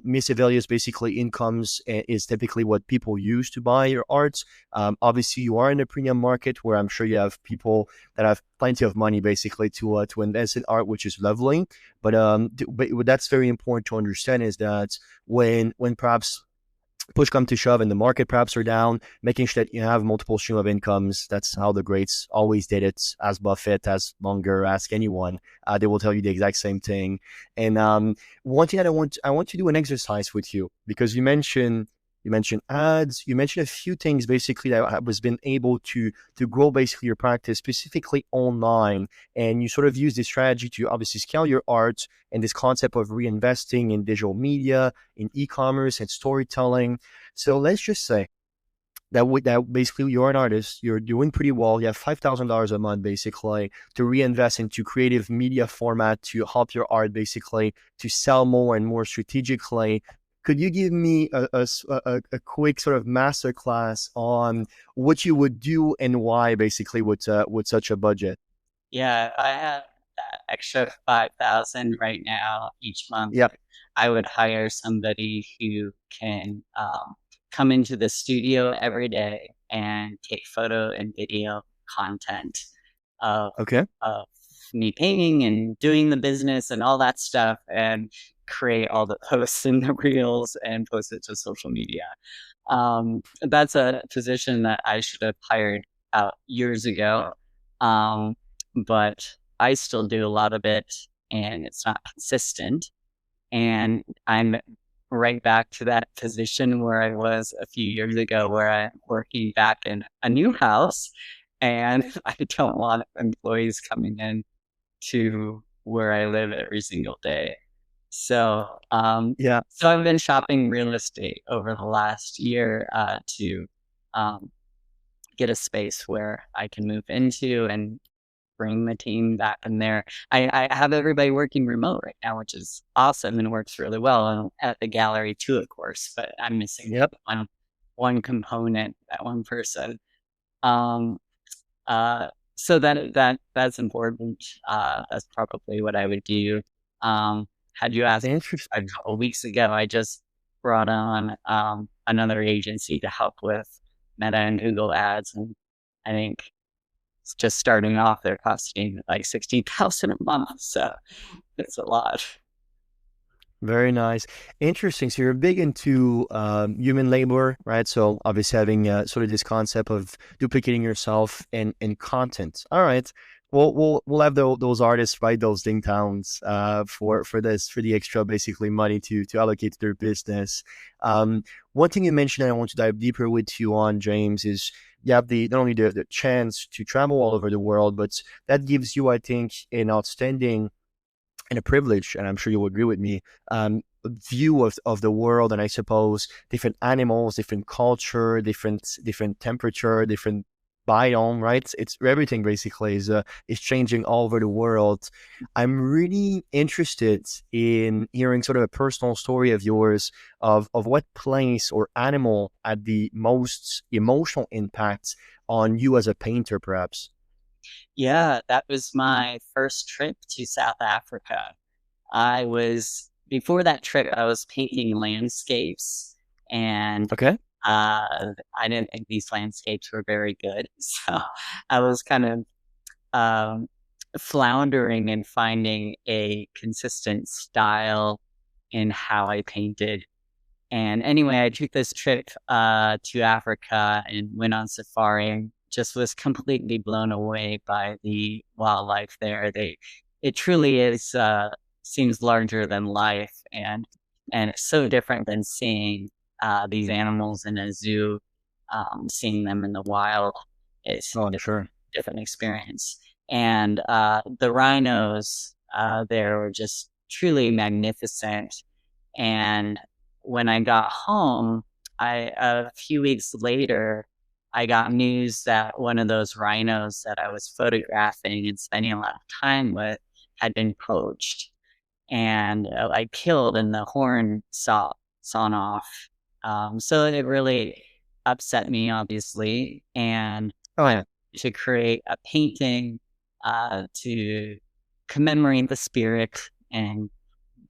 miscellaneous basically incomes is typically what people use to buy your art. Obviously, you are in a premium market where I'm sure you have people that have plenty of money basically to invest in art, which is lovely. But what that's very important to understand is that when perhaps push come to shove and the market perhaps are down, making sure that you have multiple stream of incomes. That's how the greats always did it. As Buffett, as Munger, ask anyone, they will tell you the exact same thing. And one thing that I want to do an exercise with you, because you mentioned ads, you mentioned a few things basically that I was been able to grow basically your practice specifically online, and you sort of use this strategy to obviously scale your art and this concept of reinvesting in digital media, in e-commerce and storytelling. So let's just say that basically you're an artist, you're doing pretty well, you have $5,000 a month basically to reinvest into creative media format to help your art basically to sell more and more strategically. Could you give me a quick sort of masterclass on what you would do and why basically with such a budget? Yeah, I have that extra 5,000 right now each month. Yeah. I would hire somebody who can come into the studio every day and take photo and video content of Okay. of me painting and doing the business and all that stuff, and create all the posts and the reels and post it to social media. That's a position that I should have hired out years ago. Um, but I still do a lot of it and it's not consistent. And I'm right back to that position where I was a few years ago, where I'm working back in a new house and I don't want employees coming in to where I live every single day. So, Yeah. so I've been shopping real estate over the last year to um, get a space where I can move into and bring the team back in there. I have everybody working remote right now, which is awesome and works really well. And at the gallery too, of course, but I'm missing Yep. one component, that one person. Um, uh, so that's important. That's probably what I would do. Had you asked a Interesting. couple weeks ago, I just brought on another agency to help with Meta and Google ads, and I think it's just starting off, they're costing like 16,000 a month, so it's a lot. Very nice. Interesting. So you're big into human labor, right? So obviously having sort of this concept of duplicating yourself and content. All right. We'll have those artists write those ding towns for the extra basically money to allocate to their business. One thing you mentioned that I want to dive deeper with you on, James, is you have the not only the chance to travel all over the world, but that gives you, I think, an outstanding and a privilege, and I'm sure you'll agree with me, view of the world, and I suppose different animals, different culture, different temperature, different biome, right? It's everything basically is changing all over the world. I'm really interested in hearing sort of a personal story of yours of what place or animal had the most emotional impact on you as a painter, perhaps. Yeah, that was my first trip to South Africa. Before that trip, I was painting landscapes, and Okay. I didn't think these landscapes were very good. So I was kind of um, floundering and finding a consistent style in how I painted. And anyway, I took this trip to Africa and went on safari, and just was completely blown away by the wildlife there. It truly is seems larger than life, and it's so different than seeing these animals in a zoo. Seeing them in the wild is Oh, a I'm sure. different experience. And the rhinos there were just truly magnificent. And when I got home, a few weeks later, I got news that one of those rhinos that I was photographing and spending a lot of time with had been poached and like killed, and the horn sawn off. So it really upset me, obviously, and Oh I yeah. to create a painting to commemorate the spirit and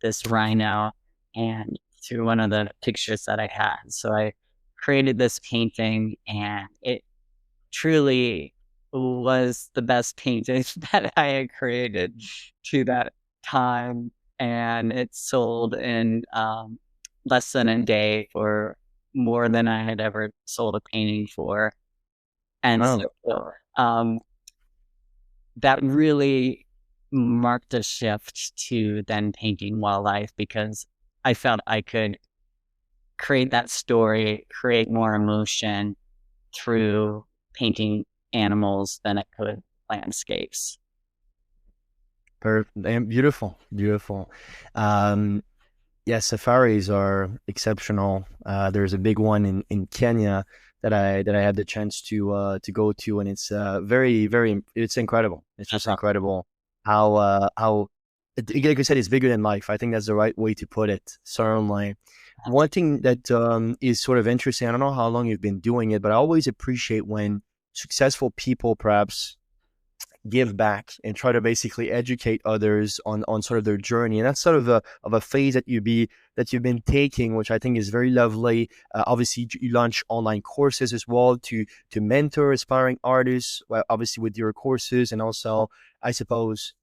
this rhino, and through one of the pictures that I had. So I created this painting, and it truly was the best painting that I had created to that time. And it sold in less than a day for more than I had ever sold a painting for. And Wow. so that really marked a shift to then painting wildlife because I felt I could create that story, create more emotion through painting animals than I could landscapes. And beautiful, beautiful. Um, yeah, safaris are exceptional. There's a big one in Kenya that I had the chance to go to, and it's very it's incredible. It's That's just awesome. incredible how like I said, it's bigger than life. I think that's the right way to put it. Certainly, one thing that is sort of interesting. I don't know how long you've been doing it, but I always appreciate when successful people perhaps give back and try to basically educate others on sort of their journey. And that's sort of a phase that you've been taking, which I think is very lovely. Obviously, you launch online courses as well to mentor aspiring artists, well, obviously with your courses, and also I suppose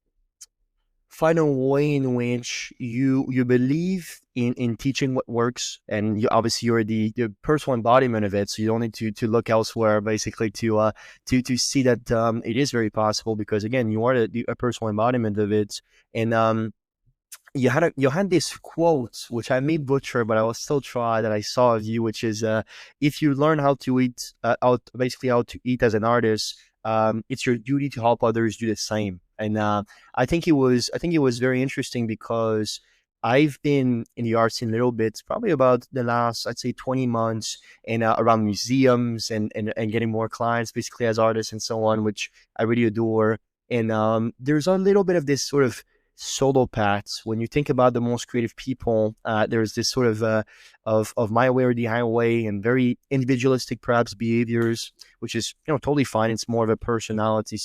find a way in which you believe in teaching what works, and you obviously you're the personal embodiment of it, so you don't need to look elsewhere basically to see that it is very possible, because again you are a personal embodiment of it. And you had this quote which I may butcher, but I will still try, that I saw of you, which is if you learn how to eat how to eat as an artist, it's your duty to help others do the same. And I think it was very interesting, because I've been in the art scene a little bit, probably about the last, I'd say, 20 months, and around museums and getting more clients basically as artists and so on, which I really adore. And there's a little bit of this sort of solo paths. When you think about the most creative people, there's this sort of my way or the highway, and very individualistic perhaps behaviors, which is totally fine. It's more of a personality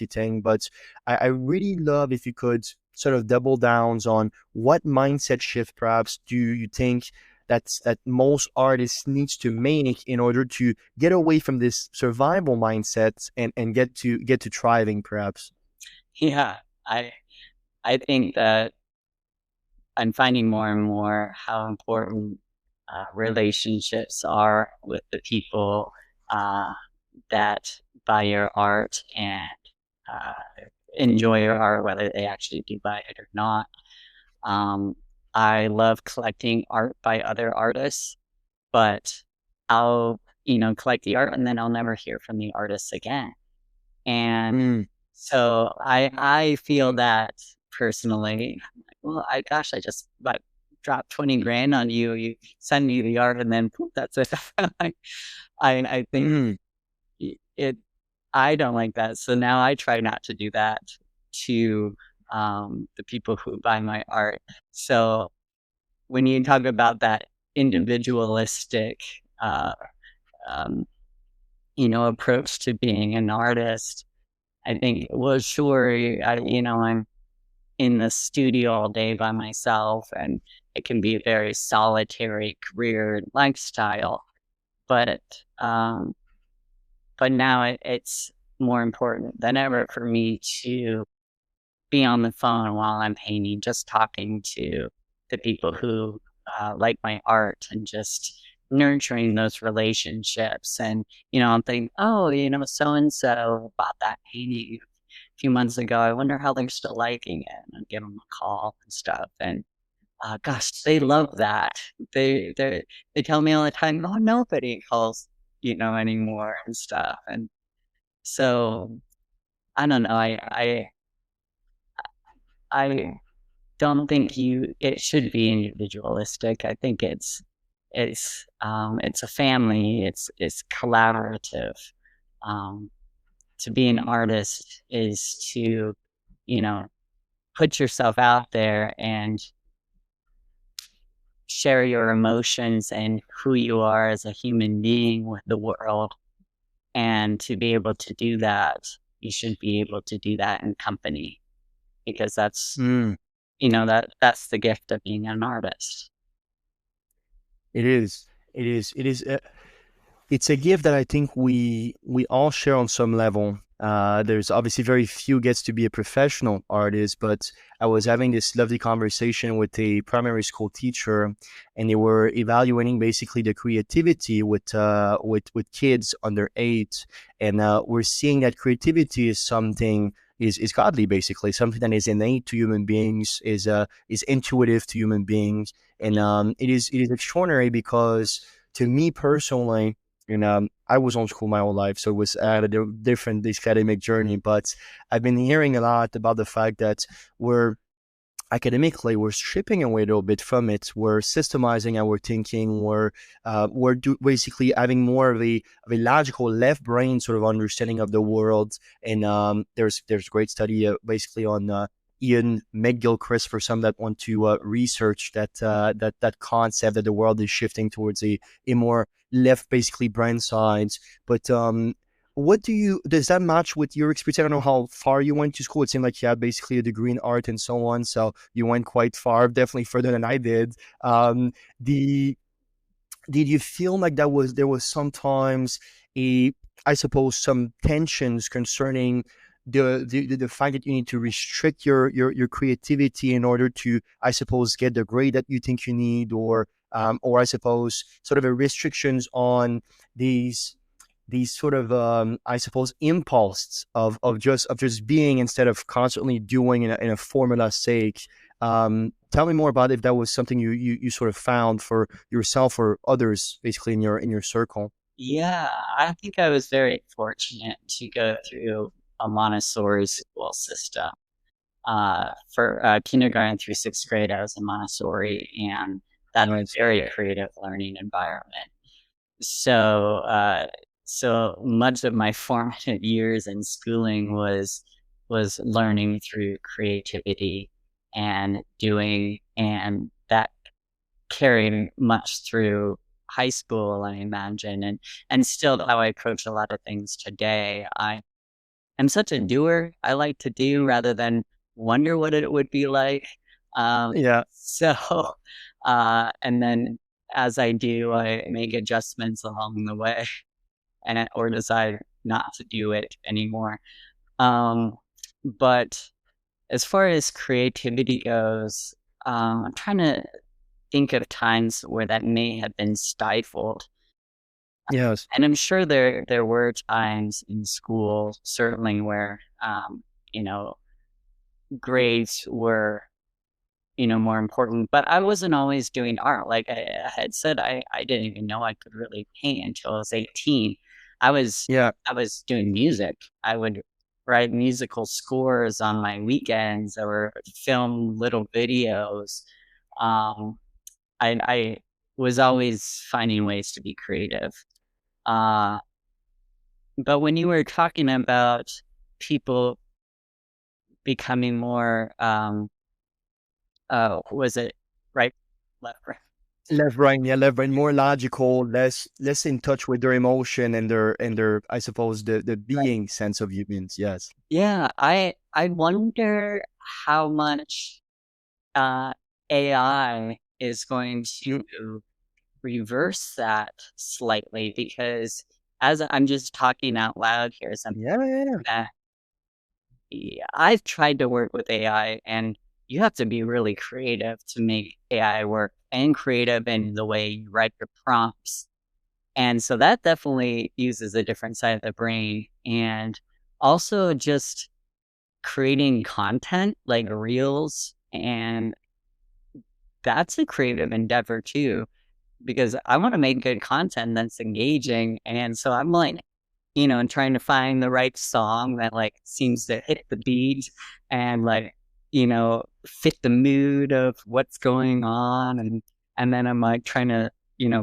thing. But I really love if you could sort of double downs on what mindset shift perhaps do you think that most artists needs to make in order to get away from this survival mindset and get to thriving perhaps. Yeah, I I think that I'm finding more and more how important relationships are with the people uh, that buy your art and uh, enjoy your art, whether they actually do buy it or not. Um, I love collecting art by other artists, but I'll, collect the art and then I'll never hear from the artists again. And Mm, so I feel that personally. Well, I just like dropped 20 grand on you. You send me the art and then poof, that's it. I think mm. it. I don't like that. So now I try not to do that to the people who buy my art. So when you talk about that individualistic, uh, um, approach to being an artist, I think, well, sure, I'm in the studio all day by myself, and it can be a very solitary career and lifestyle. But um, but now it's more important than ever for me to be on the phone while I'm painting, just talking to the people who like my art and just nurturing those relationships. And, I'm thinking, oh, so and so bought that painting a few months ago. I wonder how they're still liking it. And give them a call and stuff. And gosh, they love that. They tell me all the time, oh, nobody calls, anymore and stuff. And so I don't know. I don't think it should be individualistic. I think it's a family. It's collaborative. Um, to be an artist is to, you know, put yourself out there and share your emotions and who you are as a human being with the world. And to be able to do that, you should be able to do that in company because Mm. that's the gift of being an artist. It is. It is. It's a gift that I think we all share on some level. There's obviously very few gets to be a professional artist, but I was having this lovely conversation with a primary school teacher, and they were evaluating basically the creativity with kids under 8, and we're seeing that creativity is something is godly, basically something that is innate to human beings, is intuitive to human beings, and it is extraordinary because to me personally, and I was on school my whole life, so it was at a different academic journey. But I've been hearing a lot about the fact that we're academically we're stripping away a little bit from it. We're systemizing our thinking. We're basically having more of a logical left brain sort of understanding of the world. And there's a great study basically on Ian McGilchrist for some that want to research that concept that the world is shifting towards a more left basically brain sides. But what does that match with your experience? I don't know how far you went to school. It seemed like you had basically a degree in art and so on. So you went quite far, definitely further than I did. The Did you feel like there was sometimes a, I suppose, some tensions concerning the fact that you need to restrict your creativity in order to, I suppose, get the grade that you think you need, or I suppose sort of a restrictions on these sort of I suppose impulses of just being instead of constantly doing in a formula sake. Tell me more about if that was something you sort of found for yourself or others, basically in your circle. Yeah, I think I was very fortunate to go through a Montessori school system. For kindergarten through sixth grade, I was in Montessori, and that's a Nice. very creative learning environment. So, so much of my formative years in schooling was learning through creativity and doing, and that carried much through high school, I imagine, and still how I approach a lot of things today. I'm such a doer. I like to do rather than wonder what it would be like. Yeah. So, and then as I do, I make adjustments along the way, and or decide not to do it anymore. Um, but as far as creativity goes, I'm trying to think of times where that may have been stifled. Yes. And I'm sure there were times in school, certainly where you know, grades were, more important. But I wasn't always doing art. Like I had said, I didn't even know I could really paint until I was 18. I was Yeah. I was doing music. I would write musical scores on my weekends or film little videos. Um, I was always finding ways to be creative. Uh, but when you were talking about people becoming more, was it right, left, right? Left brain, yeah, left brain, more logical, less in touch with their emotion and their I suppose the Right. being sense of humans. Yes. Yeah, I wonder how much uh, AI is going Mm. to reverse that slightly because as I'm just talking out loud here, as I'm Yeah, yeah, yeah. that yeah, I've tried to work with AI, and you have to be really creative to make AI work, and creative in the way you write your prompts. And so that definitely uses a different side of the brain. And also just creating content like reels, and that's a creative endeavor too, because I want to make good content that's engaging. And so I'm like, and trying to find the right song that like seems to hit the beat and like, fit the mood of what's going on. And then I'm like trying to,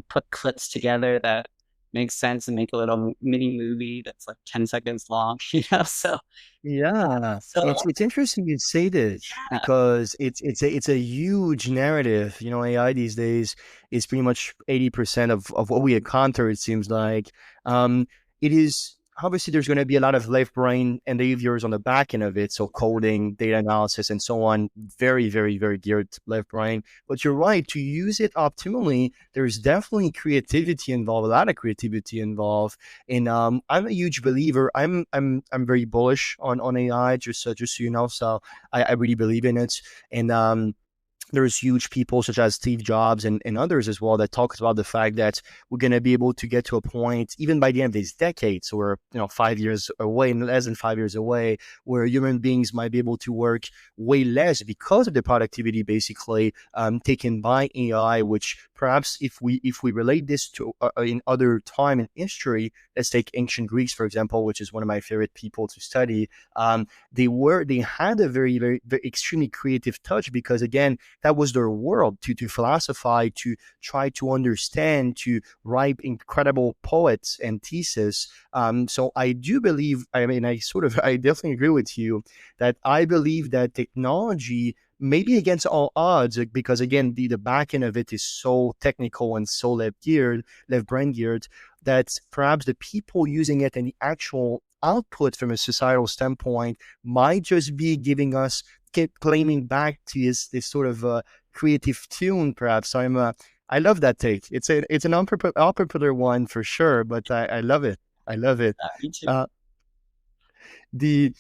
put clips together that makes sense and make a little mini movie that's like 10 seconds long, so Yeah, so it's interesting you say this yeah, because it's a huge narrative. AI these days is pretty much 80% of what we encounter. It seems like it is. obviously there's going to be a lot of left brain behaviors on the back end of it. So coding, data analysis, and so on. Very, very, very geared to left brain. But you're right. To use it optimally, there's definitely creativity involved, a lot of creativity involved. And I'm a huge believer. I'm very bullish on AI. Just so you know. So I really believe in it. And there's huge people such as Steve Jobs and others as well that talks about the fact that we're going to be able to get to a point, even by the end of this decade, so we're 5 years away, less than 5 years away, where human beings might be able to work way less because of the productivity basically taken by AI. Which perhaps if we relate this to in other time in history, let's take ancient Greeks for example, which is one of my favorite people to study. They had a very, very, very extremely creative touch because again that was their world to philosophize, to try to understand, to write incredible poets and theses. So I do believe, I mean, I definitely agree with you that I believe that technology, maybe against all odds, because again, the back end of it is so technical and so left brain geared, that perhaps the people using it and the actual output from a societal standpoint might just be giving us, keep claiming back to this sort of creative tune, perhaps. I love that take. It's an unpopular one for sure, but I love it. I love it. Me too. Uh, the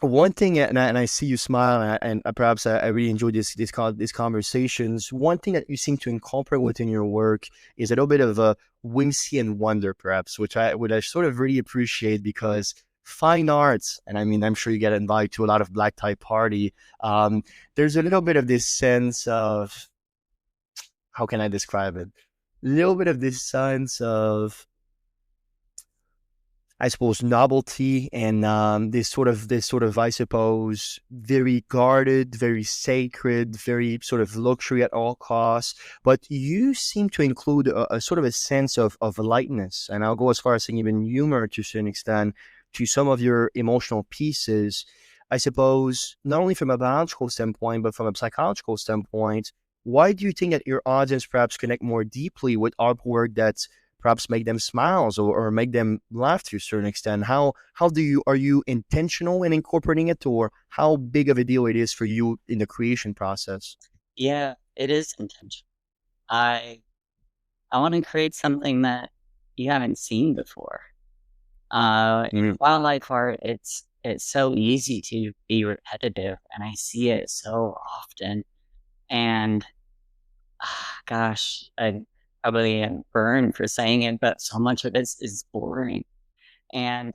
one thing, and I see you smile, and perhaps I really enjoy these conversations. One thing that you seem to incorporate within your work is a little bit of a whimsy and wonder, perhaps, which I sort of really appreciate because fine arts, and I mean, I'm sure you get invited to a lot of black tie party. There's a little bit of this sense of, how can I describe it? A little bit of this sense of, I suppose, novelty and this sort of, I suppose, very guarded, very sacred, very sort of luxury at all costs. But you seem to include a sort of a sense of lightness, and I'll go as far as saying even humor to a certain extent to some of your emotional pieces. I suppose not only from a biological standpoint, but from a psychological standpoint. Why do you think that your audience perhaps connect more deeply with artwork that's perhaps make them smiles or make them laugh to a certain extent? Are you intentional in incorporating it, or how big of a deal it is for you in the creation process? Yeah, it is intentional. I I want to create something that you haven't seen before. Mm. Wildlife art, it's so easy to be repetitive, and I see it so often. And gosh, I probably am burned for saying it, but so much of it is boring. And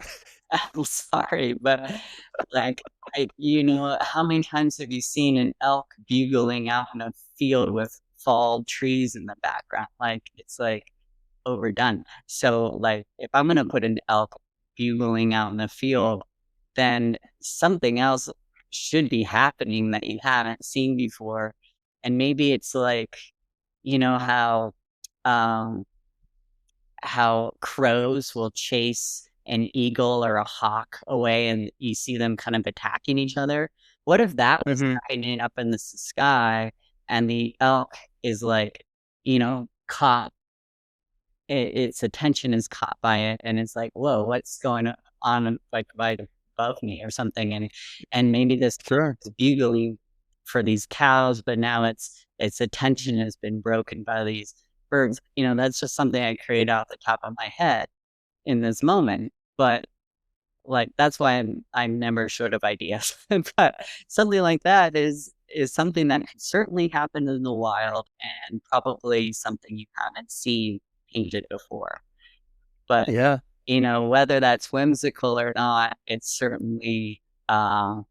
I'm sorry, but like, how many times have you seen an elk bugling out in a field with fall trees in the background? Like, it's like overdone. So, like, if I'm gonna put an elk bugling out in the field, then something else should be happening that you haven't seen before. And maybe it's like, you know um how crows will chase an eagle or a hawk away and you see them kind of attacking each other. What if that was Mm-hmm. happening up in the sky and the elk is like, caught, its attention is caught by it and it's like, whoa, what's going on like right above me or something? And maybe this elk Sure. is bugling for these cows, but now its attention has been broken by these birds. That's just something I create off the top of my head in this moment. But like that's why I'm never short of ideas. But something like that is something that could certainly happen in the wild and probably something you haven't seen painted before. But Yeah, whether that's whimsical or not, it's certainly new.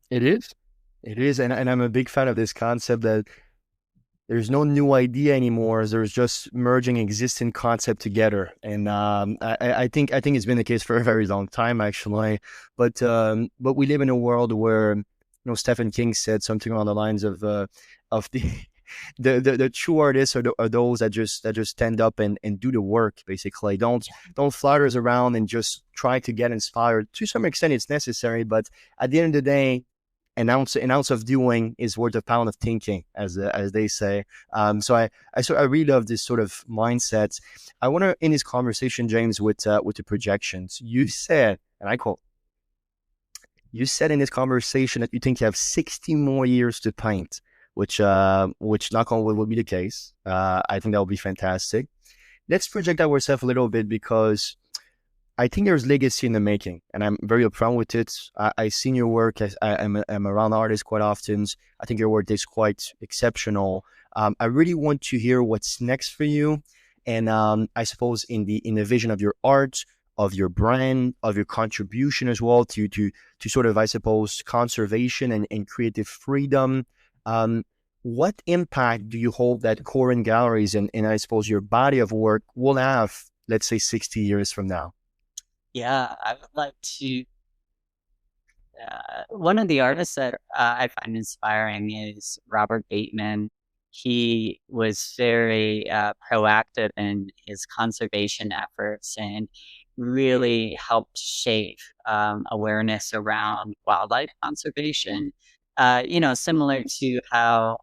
it is. It is, and I'm a big fan of this concept that there's no new idea anymore. There's just merging existing concept together, and I think it's been the case for a very long time actually. But we live in a world where Stephen King said something along the lines of the the true artists are those that just stand up and do the work basically. Don't flutters around and just try to get inspired. To some extent, it's necessary, but at the end of the day, an ounce of doing is worth a pound of thinking, as they say. So I really love this sort of mindset. I want to, in this conversation, James, with the projections, you said, and I quote, you said in this conversation that you think you have 60 more years to paint, which knock on wood will be the case. I think that will be fantastic. Let's project ourselves a little bit, because I think there's legacy in the making, and I'm very upfront with it. I've seen your work. I'm around artists quite often. I think your work is quite exceptional. I really want to hear what's next for you, and I suppose in the vision of your art, of your brand, of your contribution as well to sort of, I suppose, conservation and creative freedom. Um, what impact do you hope that Corwin Galleries and I suppose your body of work will have, let's say, 60 years from now? Yeah, I would like to. One of the artists that I find inspiring is Robert Bateman. He was very proactive in his conservation efforts and really helped shape awareness around wildlife conservation. Similar to how,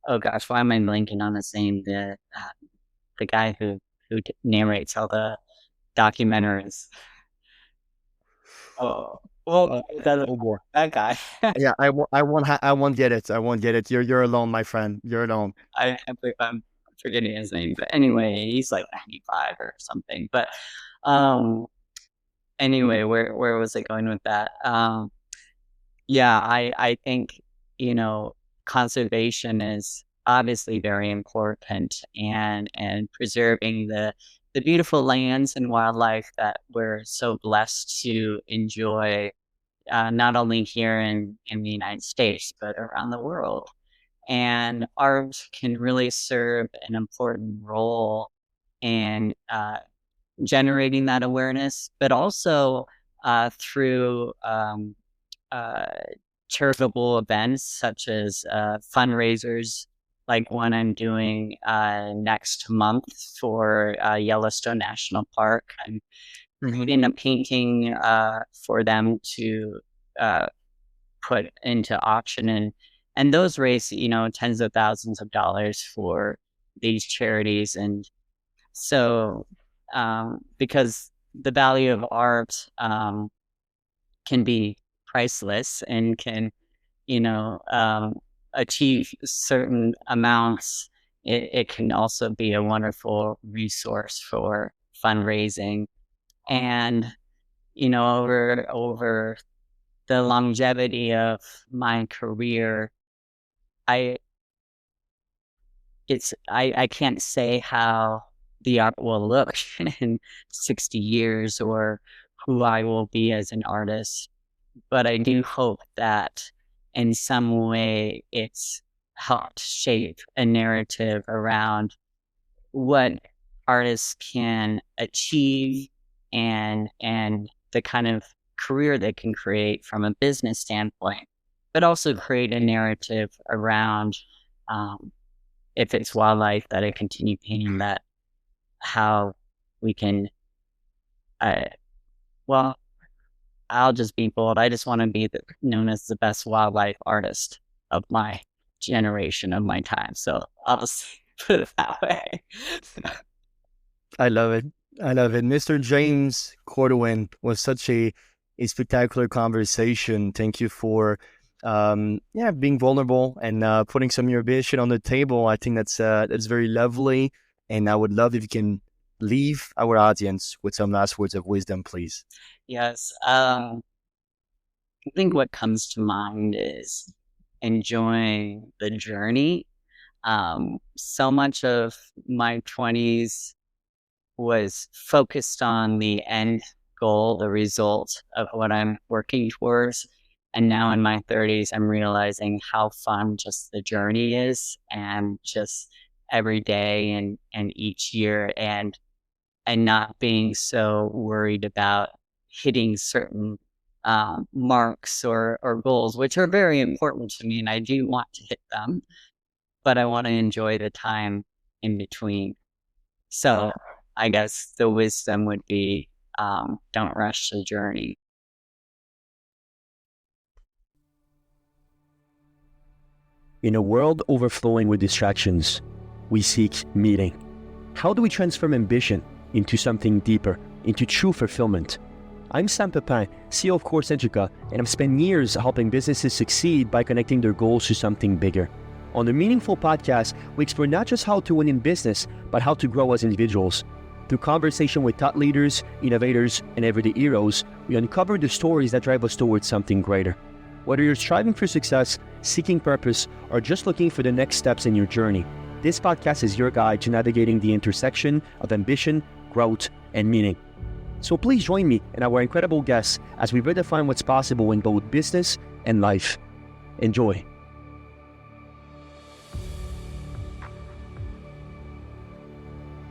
oh gosh, why am I blanking on his name? The guy who narrates all the documentaries. Oh, well, Uh, that oh boy. that guy. Yeah, I won't get it. I won't get it. You're alone, my friend. You're alone. I'm forgetting his name, but anyway, he's like 95 or something. But um, anyway, where was I going with that? Yeah, I think you know conservation is obviously very important, and preserving the beautiful lands and wildlife that we're so blessed to enjoy, not only here in the United States but around the world. And art can really serve an important role in generating that awareness, but also through uh, charitable events such as fundraisers, like one I'm doing next month for Yellowstone National Park. I'm Hmm. creating a painting for them to uh, put into auction, and those raise tens of thousands of dollars for these charities. And so because the value of art can be priceless and can you know achieve certain amounts, it can also be a wonderful resource for fundraising. And over the longevity of my career, I I can't say how the art will look in 60 years or who I will be as an artist, but I do hope that in some way it's helped shape a narrative around what artists can achieve, and the kind of career they can create from a business standpoint, but also create a narrative around, um, if it's wildlife that I continue painting, that how we can, uh, well, I'll just be bold. I just want to be known as the best wildlife artist of my generation, of my time. So I'll just put it that way. I love it. I love it. Mr. James Corwin was such a spectacular conversation. Thank you for being vulnerable and putting some of your vision on the table. I think that's very lovely. And I would love if you can leave our audience with some last words of wisdom, please. Yes. I think what comes to mind is enjoying the journey. So much of my 20s was focused on the end goal, the result of what I'm working towards. And now in my 30s, I'm realizing how fun just the journey is, and just every day and each year, and not being so worried about hitting certain marks or goals, which are very important to me. And I do want to hit them, but I want to enjoy the time in between. So I guess the wisdom would be, don't rush the journey. In a world overflowing with distractions, we seek meaning. How do we transform ambition into something deeper, into true fulfillment? I'm Sam Pepin, CEO of Course Educa, and I've spent years helping businesses succeed by connecting their goals to something bigger. On the Meaningful Podcast, we explore not just how to win in business, but how to grow as individuals. Through conversation with thought leaders, innovators, and everyday heroes, we uncover the stories that drive us towards something greater. Whether you're striving for success, seeking purpose, or just looking for the next steps in your journey, this podcast is your guide to navigating the intersection of ambition, growth, and meaning. So please join me and our incredible guests as we redefine what's possible in both business and life. Enjoy.